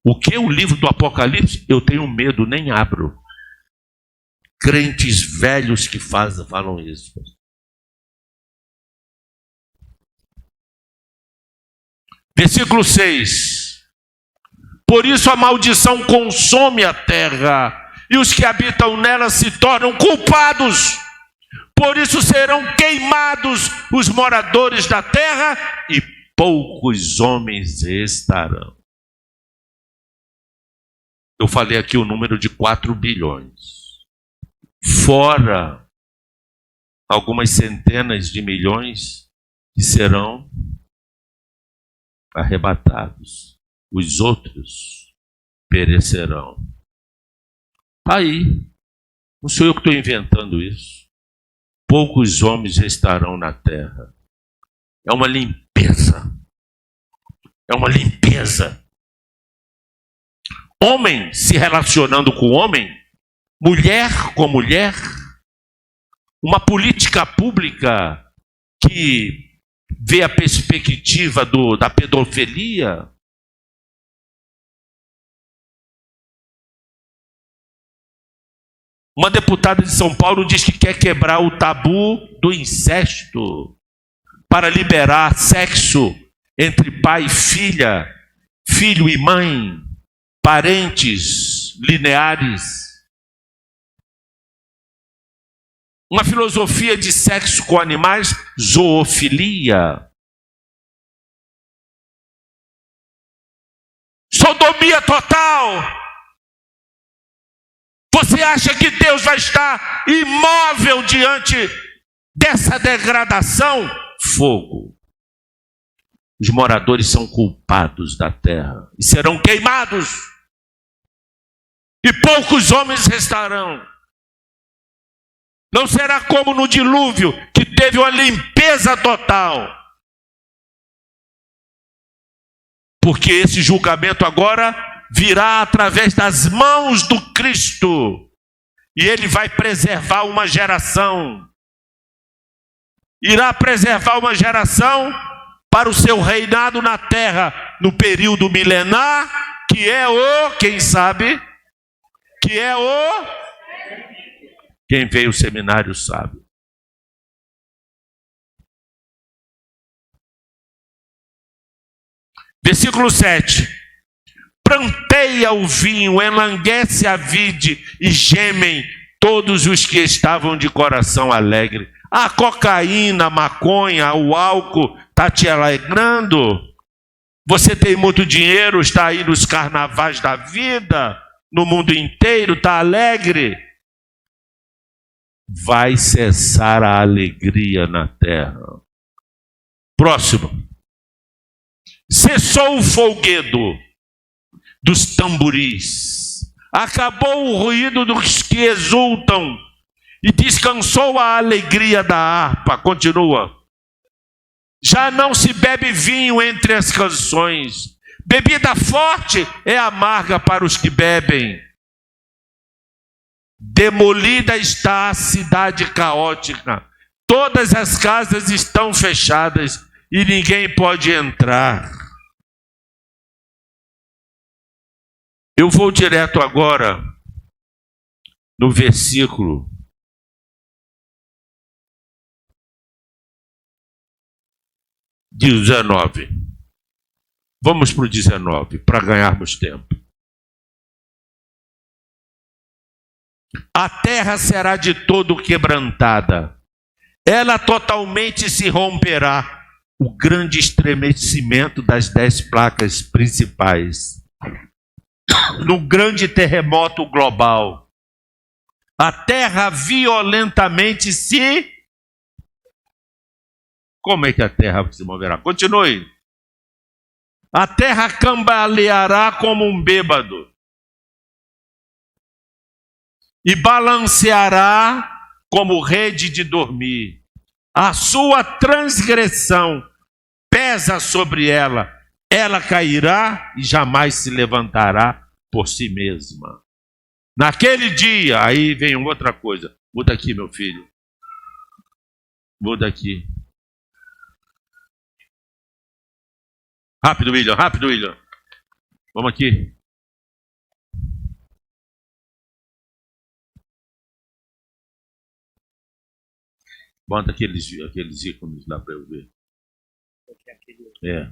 O que o livro do Apocalipse, eu tenho medo, nem abro. Crentes velhos que falam isso. Versículo 6. Por isso a maldição consome a terra, e os que habitam nela se tornam culpados. Por isso serão queimados os moradores da terra, e poucos homens restarão. Eu falei aqui o número de 4 bilhões. Fora algumas centenas de milhões que serão arrebatados. Os outros perecerão. Está aí. Não sou eu que estou inventando isso. Poucos homens restarão na terra. É uma limpeza. É uma limpeza. Homem se relacionando com homem, mulher com mulher, uma política pública que vê a perspectiva da pedofilia. Uma deputada de São Paulo diz que quer quebrar o tabu do incesto para liberar sexo entre pai e filha, filho e mãe, parentes lineares. Uma filosofia de sexo com animais, zoofilia. Sodomia total. Você acha que Deus vai estar imóvel diante dessa degradação? Fogo. Os moradores são culpados da terra e serão queimados. E poucos homens restarão. Não será como no dilúvio, que teve uma limpeza total. Porque esse julgamento agora virá através das mãos do Cristo. E ele vai preservar uma geração. Irá preservar uma geração para o seu reinado na terra, no período milenar, que é o, quem sabe? Que é o... Quem veio ao seminário sabe. Versículo 7. Pranteia o vinho, enlanguece a vide e gemem todos os que estavam de coração alegre. A cocaína, a maconha, o álcool está te alegrando? Você tem muito dinheiro, está aí nos carnavais da vida, no mundo inteiro, está alegre? Vai cessar a alegria na terra. Próximo. Cessou o folguedo dos tamboris. Acabou o ruído dos que exultam. E descansou a alegria da harpa. Continua. Já não se bebe vinho entre as canções. Bebida forte é amarga para os que bebem. Demolida está a cidade caótica. Todas as casas estão fechadas e ninguém pode entrar. Eu vou direto agora no versículo 19. Vamos para o 19, para ganharmos tempo. A terra será de todo quebrantada. Ela totalmente se romperá. O grande estremecimento das 10 placas principais. No grande terremoto global. A terra violentamente se... Como é que a terra se moverá? Continue. A terra cambaleará como um bêbado. E balanceará como rede de dormir. A sua transgressão pesa sobre ela. Ela cairá e jamais se levantará por si mesma. Naquele dia, aí vem outra coisa. Muda aqui, meu filho. Muda aqui. Rápido, William. Rápido, William. Vamos aqui. Bota aqueles ícones lá para eu ver. É.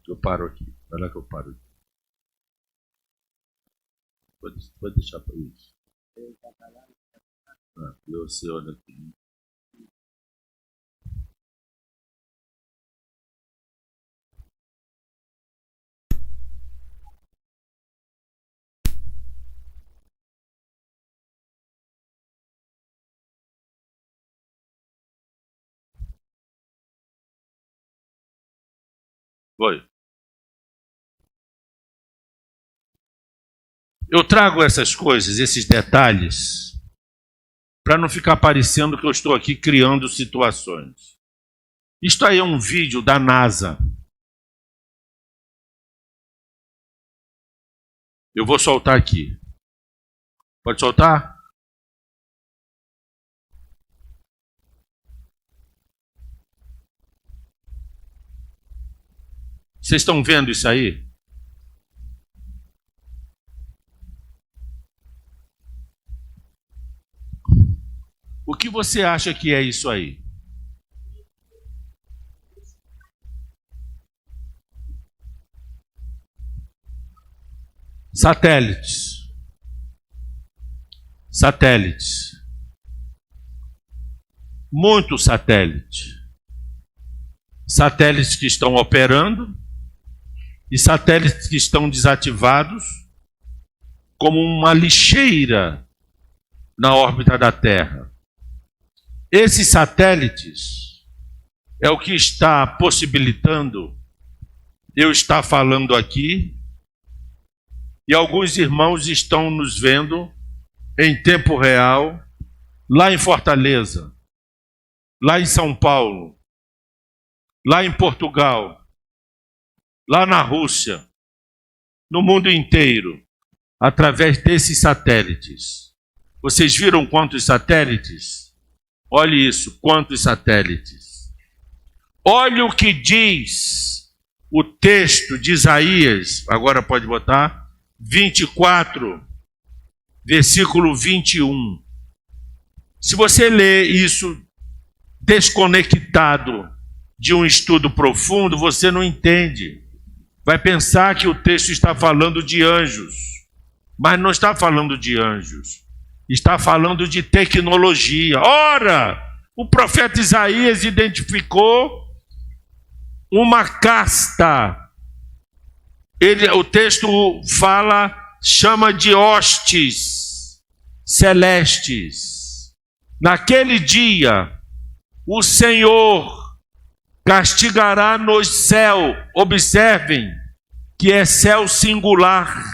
Eu paro aqui. Vai lá que eu paro aqui. Pode deixar para isso. Você olha aqui. Foi. Eu trago essas coisas, esses detalhes, para não ficar parecendo que eu estou aqui criando situações. Isto aí é um vídeo da NASA. Eu vou soltar aqui. Pode soltar? Vocês estão vendo isso aí? O que você acha que é isso aí? Satélites. Satélites. Muitos satélites. Satélites que estão operando e satélites que estão desativados, como uma lixeira na órbita da Terra. Esses satélites é o que está possibilitando eu estar falando aqui, e alguns irmãos estão nos vendo em tempo real, lá em Fortaleza, lá em São Paulo, lá em Portugal, lá na Rússia, no mundo inteiro, através desses satélites. Vocês viram quantos satélites? Olhe isso, quantos satélites. Olhe o que diz o texto de Isaías, agora pode botar, 24, versículo 21. Se você ler isso desconectado de um estudo profundo, você não entende. Vai pensar que o texto está falando de anjos, mas não está falando de anjos. Está falando de tecnologia. Ora, o profeta Isaías identificou uma casta. O texto chama de hostes celestes. Naquele dia, o Senhor castigará no céu. Observem que é céu singular.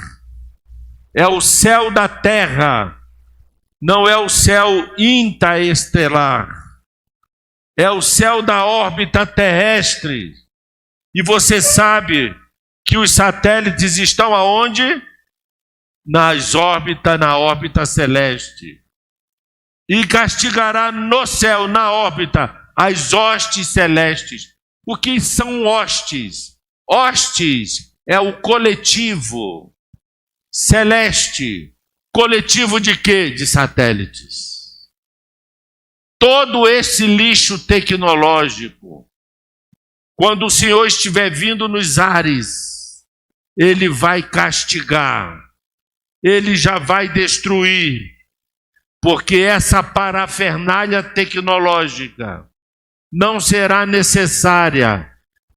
É o céu da terra. Não é o céu interestelar. É o céu da órbita terrestre. E você sabe que os satélites estão aonde? Na órbita celeste. E castigará no céu, na órbita, as hostes celestes. O que são hostes? Hostes é o coletivo celeste. Coletivo de quê? De satélites. Todo esse lixo tecnológico, quando o Senhor estiver vindo nos ares, Ele vai castigar, Ele já vai destruir, porque essa parafernália tecnológica não será necessária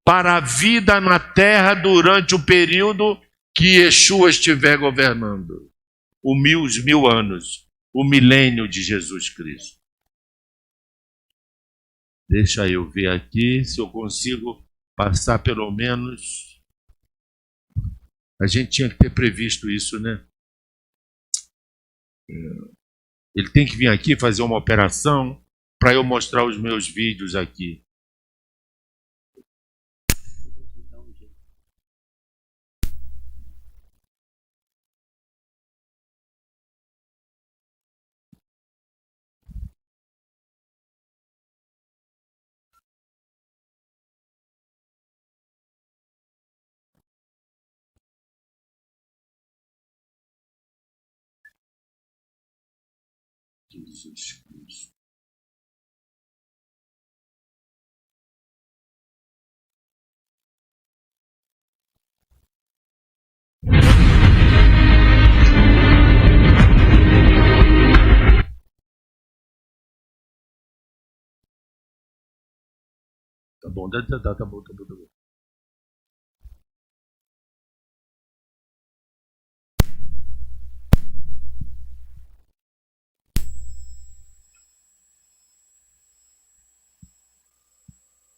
para a vida na terra durante o período que Yeshua estiver governando. Os 1000 anos, o milênio de Jesus Cristo. Deixa eu ver aqui se eu consigo passar pelo menos. A gente tinha que ter previsto isso, né? Ele tem que vir aqui fazer uma operação para eu mostrar os meus vídeos aqui. Jesus Cristo. Tá bom, tá bom.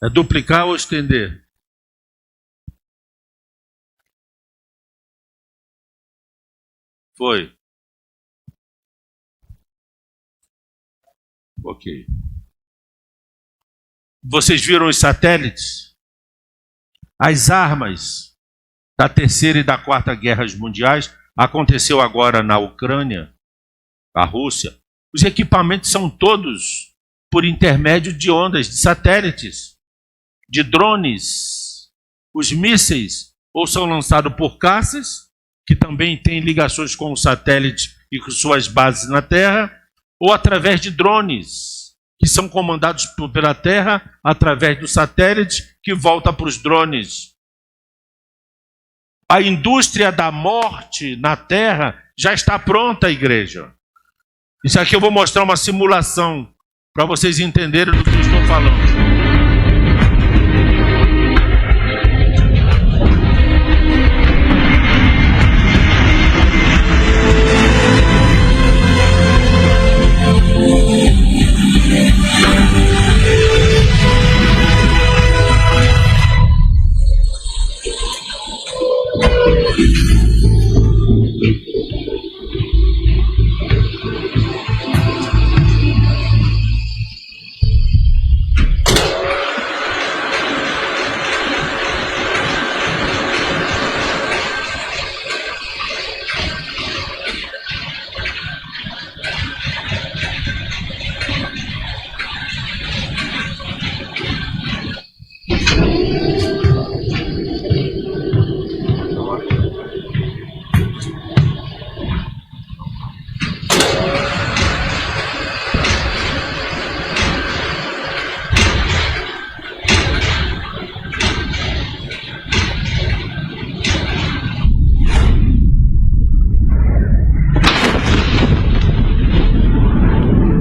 É duplicar ou estender? Foi. Ok. Vocês viram os satélites? As armas da Terceira e da Quarta Guerras Mundiais aconteceu agora na Ucrânia, a Rússia, os equipamentos são todos por intermédio de ondas, de satélites, de drones. Os mísseis ou são lançados por caças, que também têm ligações com o satélite e com suas bases na Terra, ou através de drones, que são comandados pela Terra através do satélite, que volta para os drones. A indústria da morte na Terra já está pronta, igreja. Isso aqui eu vou mostrar uma simulação para vocês entenderem do que eu estou falando.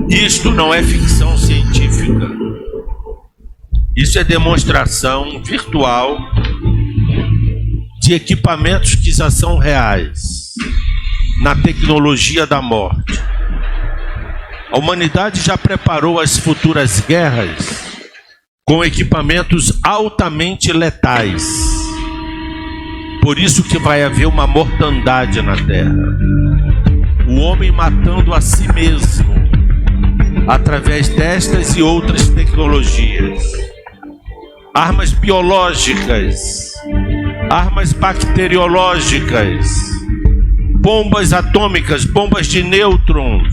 Isto não é ficção científica. Isso é demonstração virtual de equipamentos que já são reais na tecnologia da morte. A humanidade já preparou as futuras guerras com equipamentos altamente letais. Por isso que vai haver uma mortandade na Terra. O homem matando a si mesmo através destas e outras tecnologias. Armas biológicas, armas bacteriológicas, bombas atômicas, bombas de nêutrons,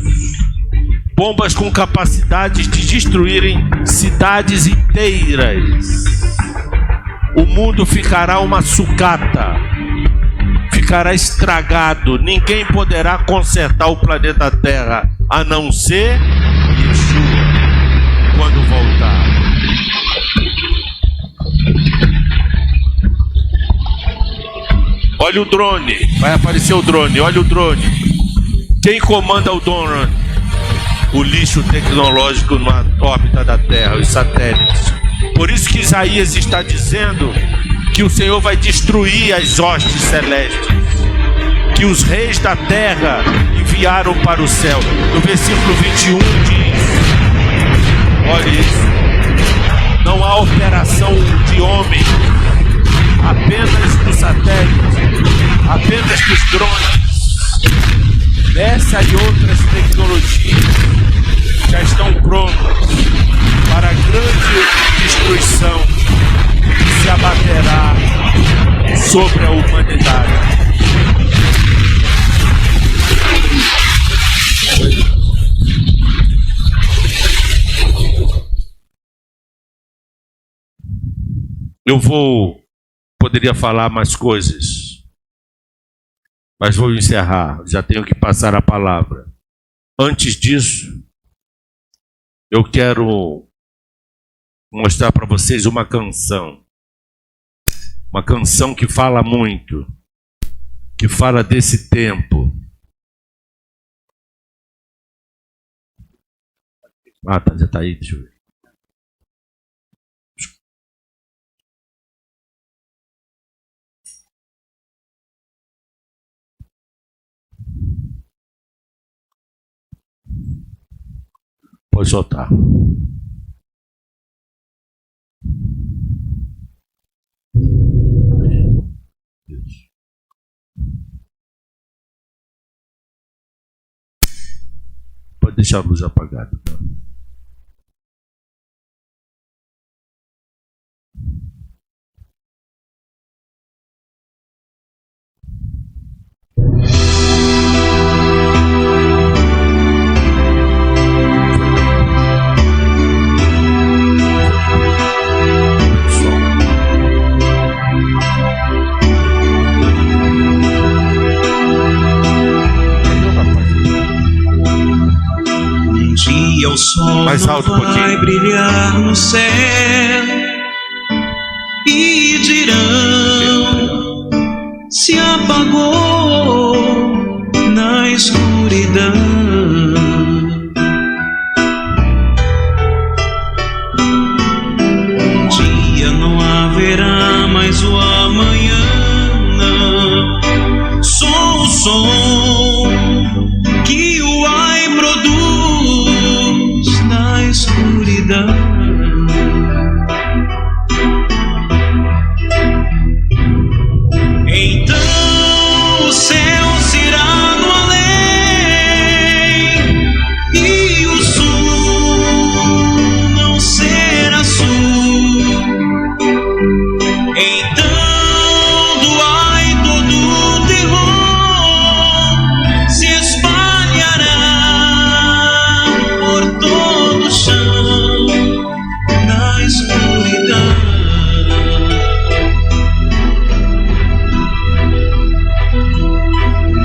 bombas com capacidades de destruírem cidades inteiras. O mundo ficará uma sucata, ficará estragado, ninguém poderá consertar o planeta Terra, a não ser Yeshua, quando voltar. Olha o drone, vai aparecer o drone, olha o drone. Quem comanda o drone? O lixo tecnológico na órbita da Terra, os satélites. Por isso que Isaías está dizendo que o Senhor vai destruir as hostes celestes, que os reis da terra enviaram para o céu. No versículo 21 diz, olha isso, não há operação de homem, apenas do satélite, apenas dos drones. Essa e outras tecnologias já estão prontas para a grande destruição que se abaterá sobre a humanidade. Poderia falar mais coisas, mas vou encerrar, já tenho que passar a palavra. Antes disso, eu quero mostrar para vocês uma canção que fala muito, que fala desse tempo. Já está aí, deixa eu ver. Pode soltar. Isso. Pode deixar a luz apagada. Tá? O sol Mais alto um vai pouquinho. brilhar no céu e dirão: se apagou na escuridão. Um dia não haverá mais o amanhã, não. Só o som que o ai produz na escuridão. Então o céu se irá no além e o sul não será sul. Então do ai todo o terror se espalhará por todo o chão na escuridão.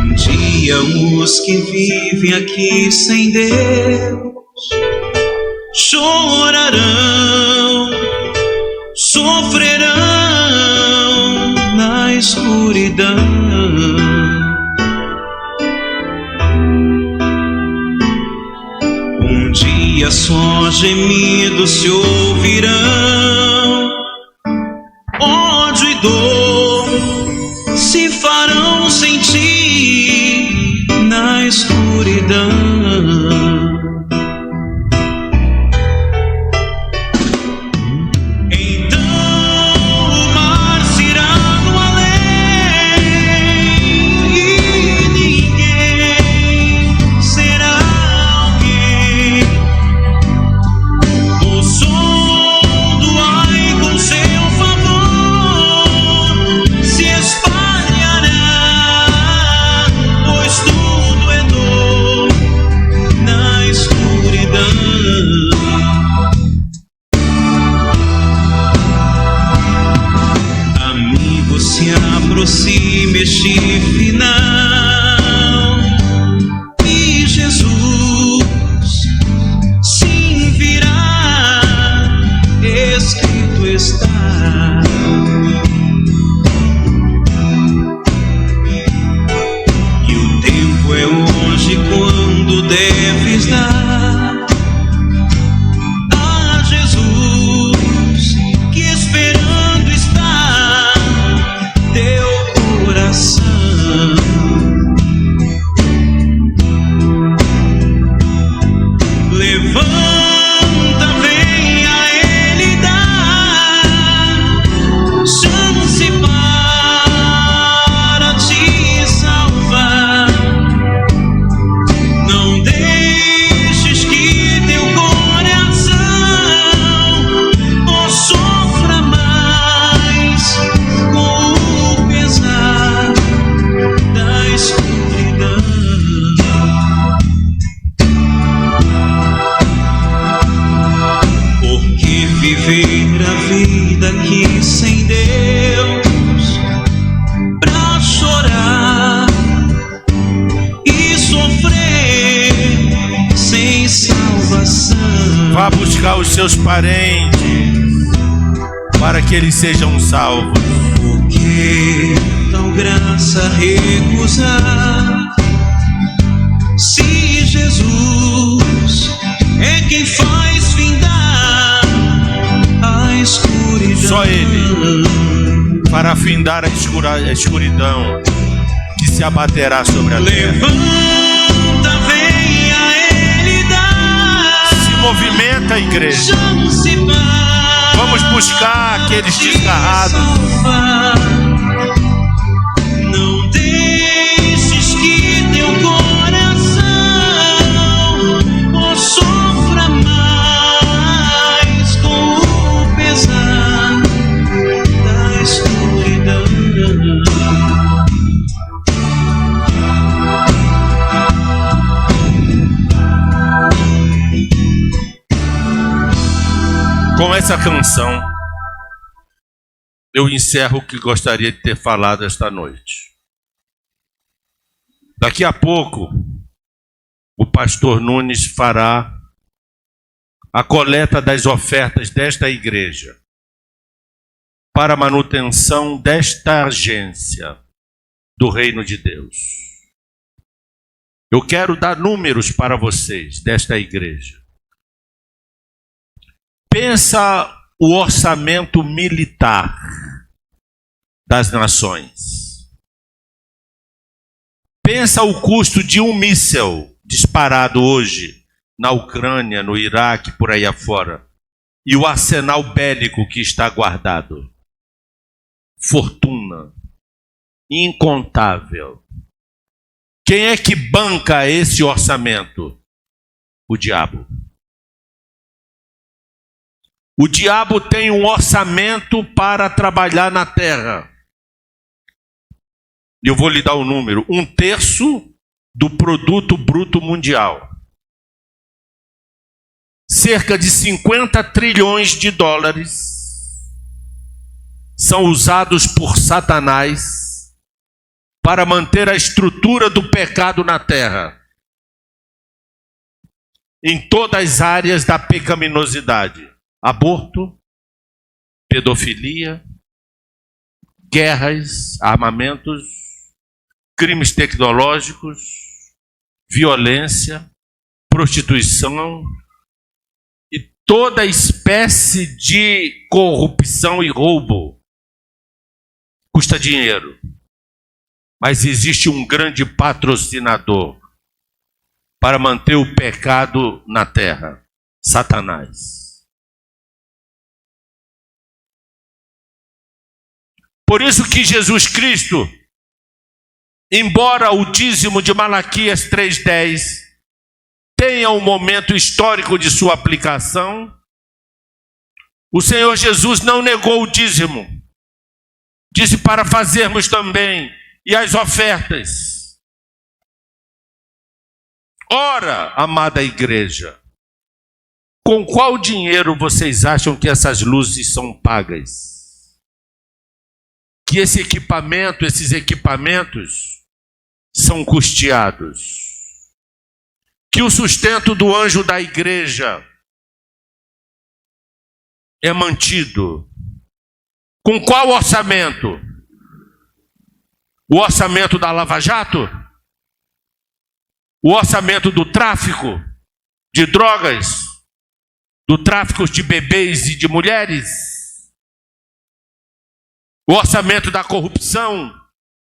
Um dia os que vivem aqui sem Deus chorarão, sofrerão na escuridão. Um dia só gemidos se ouvirão, ódio e dor se farão sentir na escuridão. Se aproxime este final e Jesus sim virá, escrito está. E o tempo é hoje quando deves dar a Jesus, que esperando está teu coração. Levanta, vem a Ele dar chance para te salvar. Não deixes que teu coração sofra mais com o pesar da escuridão. Porque viver a vida aqui sem Deus, pra chorar e sofrer sem salvação. Vá buscar os seus parentes para que eles sejam salvos. Por que tal graça recusar, se Jesus é quem faz findar a escuridão? Só Ele para findar a escuridão que se abaterá sobre a terra. Levanta, vem a Ele dar. Se movimenta a igreja. Chance para Vamos buscar aqueles desgarrados. salvar. Não deixes que teu coração sofra mais com o pesar da escuridão. Com essa canção, eu encerro o que gostaria de ter falado esta noite. Daqui a pouco, o pastor Nunes fará a coleta das ofertas desta igreja para a manutenção desta agência do reino de Deus. Eu quero dar números para vocês desta igreja. Pensa o orçamento militar das nações. Pensa o custo de um míssil disparado hoje na Ucrânia, no Iraque, por aí afora, e o arsenal bélico que está guardado. Fortuna incontável. Quem é que banca esse orçamento? O diabo. O diabo tem um orçamento para trabalhar na terra. Eu vou lhe dar o número: 1/3 do produto bruto mundial. Cerca de 50 trilhões de dólares são usados por Satanás para manter a estrutura do pecado na terra, em todas as áreas da pecaminosidade: aborto, pedofilia, guerras, armamentos, crimes tecnológicos, violência, prostituição e toda espécie de corrupção e roubo. Custa dinheiro. Mas existe um grande patrocinador para manter o pecado na terra: Satanás. Por isso que Jesus Cristo, embora o dízimo de Malaquias 3:10 tenha um momento histórico de sua aplicação, o Senhor Jesus não negou o dízimo. Disse para fazermos também e as ofertas. Ora, amada igreja, com qual dinheiro vocês acham que essas luzes são pagas? Que esses equipamentos são custeados? Que o sustento do anjo da igreja é mantido? Com qual orçamento? O orçamento da Lava Jato? O orçamento do tráfico de drogas? Do tráfico de bebês e de mulheres? O orçamento da corrupção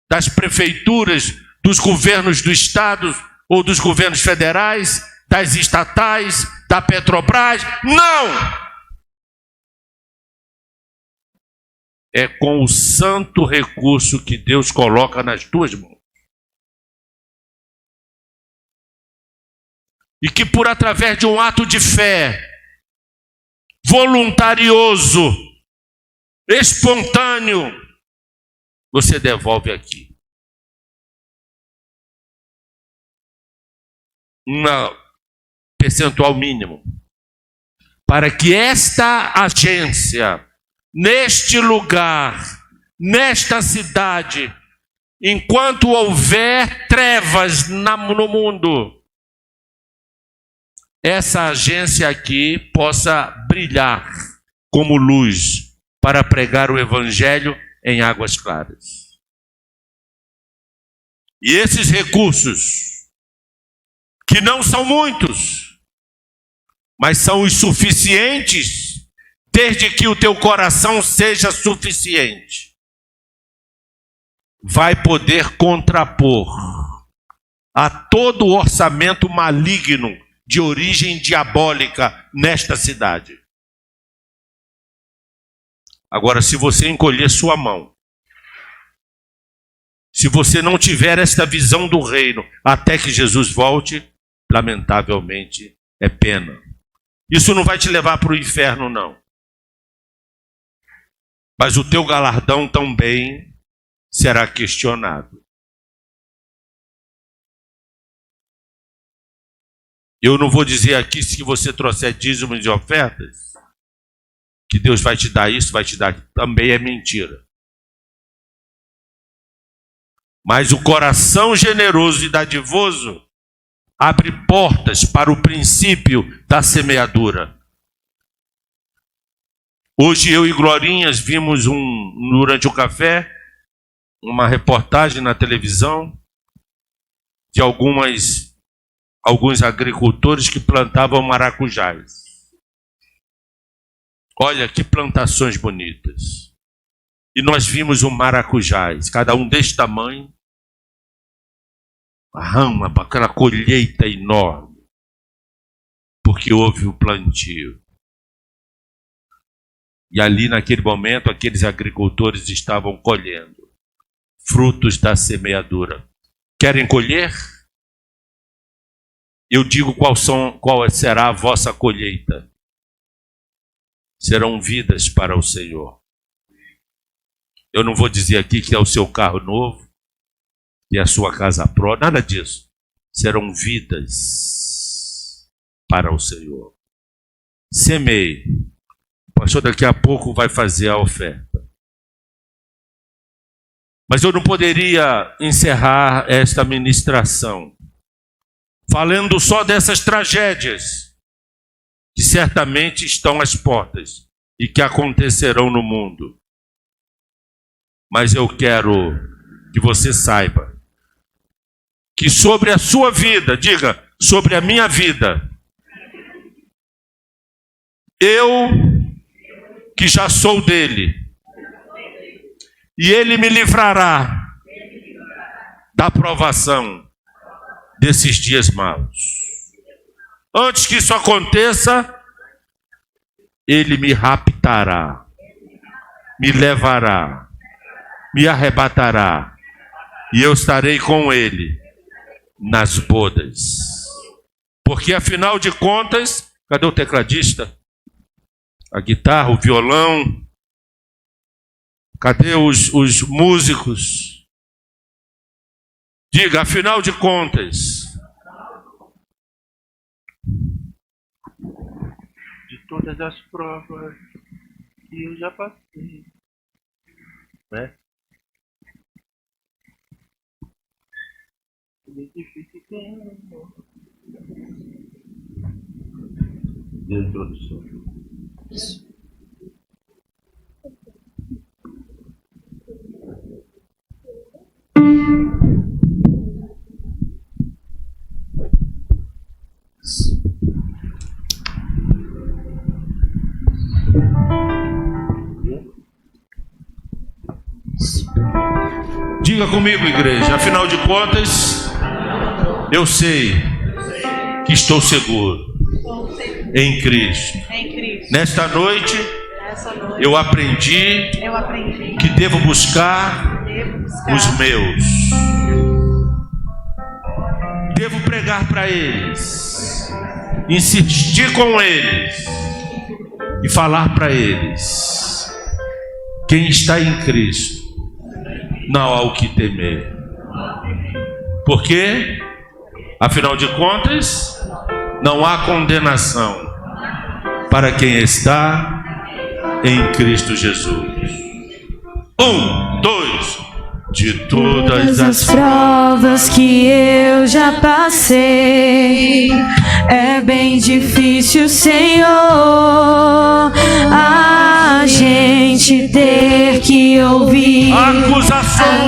das prefeituras, dos governos do estado ou dos governos federais, das estatais, da Petrobras? Não! É com o santo recurso que Deus coloca nas tuas mãos. E que por através de um ato de fé, voluntarioso, espontâneo, você devolve aqui. Um percentual mínimo. Para que esta agência, neste lugar, nesta cidade, enquanto houver trevas no mundo, essa agência aqui possa brilhar como luz para pregar o evangelho em águas claras. E esses recursos, que não são muitos, mas são os suficientes, desde que o teu coração seja suficiente, vai poder contrapor a todo o orçamento maligno de origem diabólica nesta cidade. Agora, se você encolher sua mão, se você não tiver esta visão do reino até que Jesus volte, lamentavelmente é pena. Isso não vai te levar para o inferno, não. Mas o teu galardão também será questionado. Eu não vou dizer aqui, se você trouxer dízimos de ofertas, que Deus vai te dar isso, vai te dar aquilo. Também é mentira. Mas o coração generoso e dadivoso abre portas para o princípio da semeadura. Hoje eu e Glorinhas vimos durante o café uma reportagem na televisão de alguns agricultores que plantavam maracujás. Olha que plantações bonitas. E nós vimos um maracujás, cada um desse tamanho, a rama, aquela colheita enorme, porque houve o plantio. E ali naquele momento aqueles agricultores estavam colhendo frutos da semeadura. Querem colher? Eu digo qual será a vossa colheita. Serão vidas para o Senhor. Eu não vou dizer aqui que é o seu carro novo, que é a sua casa própria, nada disso. Serão vidas para o Senhor. Semeie. O pastor daqui a pouco vai fazer a oferta. Mas eu não poderia encerrar esta ministração falando só dessas tragédias que certamente estão às portas e que acontecerão no mundo. Mas eu quero que você saiba que sobre a sua vida, diga, sobre a minha vida, eu que já sou dele, e ele me livrará da provação desses dias maus. Antes que isso aconteça, ele me raptará, me levará, me arrebatará, e eu estarei com ele nas bodas. Porque afinal de contas, cadê o tecladista? A guitarra, o violão? Cadê os músicos? Diga, afinal de contas, de todas as provas que eu já passei, né? De introdução. Diga comigo, igreja, afinal de contas, eu sei que estou seguro em Cristo. Nesta noite, eu aprendi que devo buscar os meus. Devo pregar para eles, insistir com eles e falar para eles: quem está em Cristo não há o que temer. Porque, afinal de contas, não há condenação para quem está em Cristo Jesus. 1, 2, de todas as provas que eu já passei, é bem difícil, Senhor, a gente ter que ouvir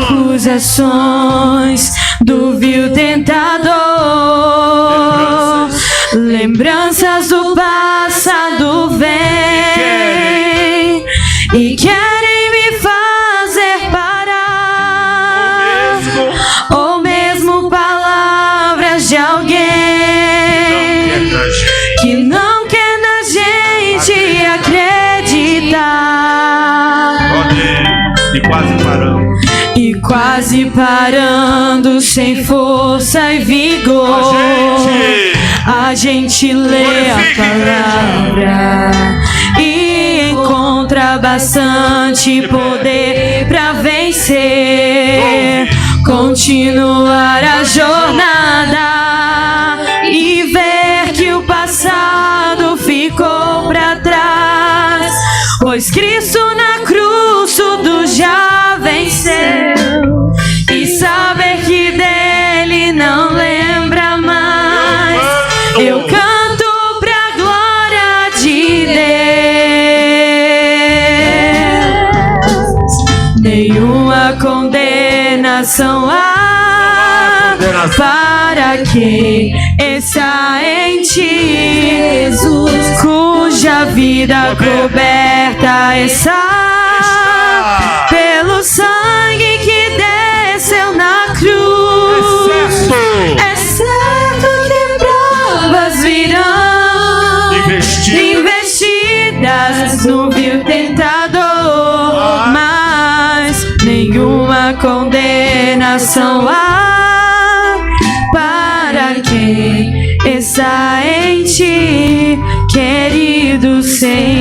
acusações do vil tentador. Lembranças do passado vêm e querem me fazer parar, ou mesmo palavras de alguém que não quer na gente acreditar. E quase parando, sem força e vigor, a gente lê a palavra e encontra bastante poder para vencer, continuar a jornada e ver que o passado ficou para trás, pois Cristo na cruz tudo já venceu, e saber que dele não lembra mais. Eu canto pra glória de condenação há para quem está em ti, Jesus, cuja vida coberta está pelo sangue que desceu na cruz. É certo que provas virão, investidas no vil tentador, mas nenhuma condenação há para quem está em ti, querido Senhor.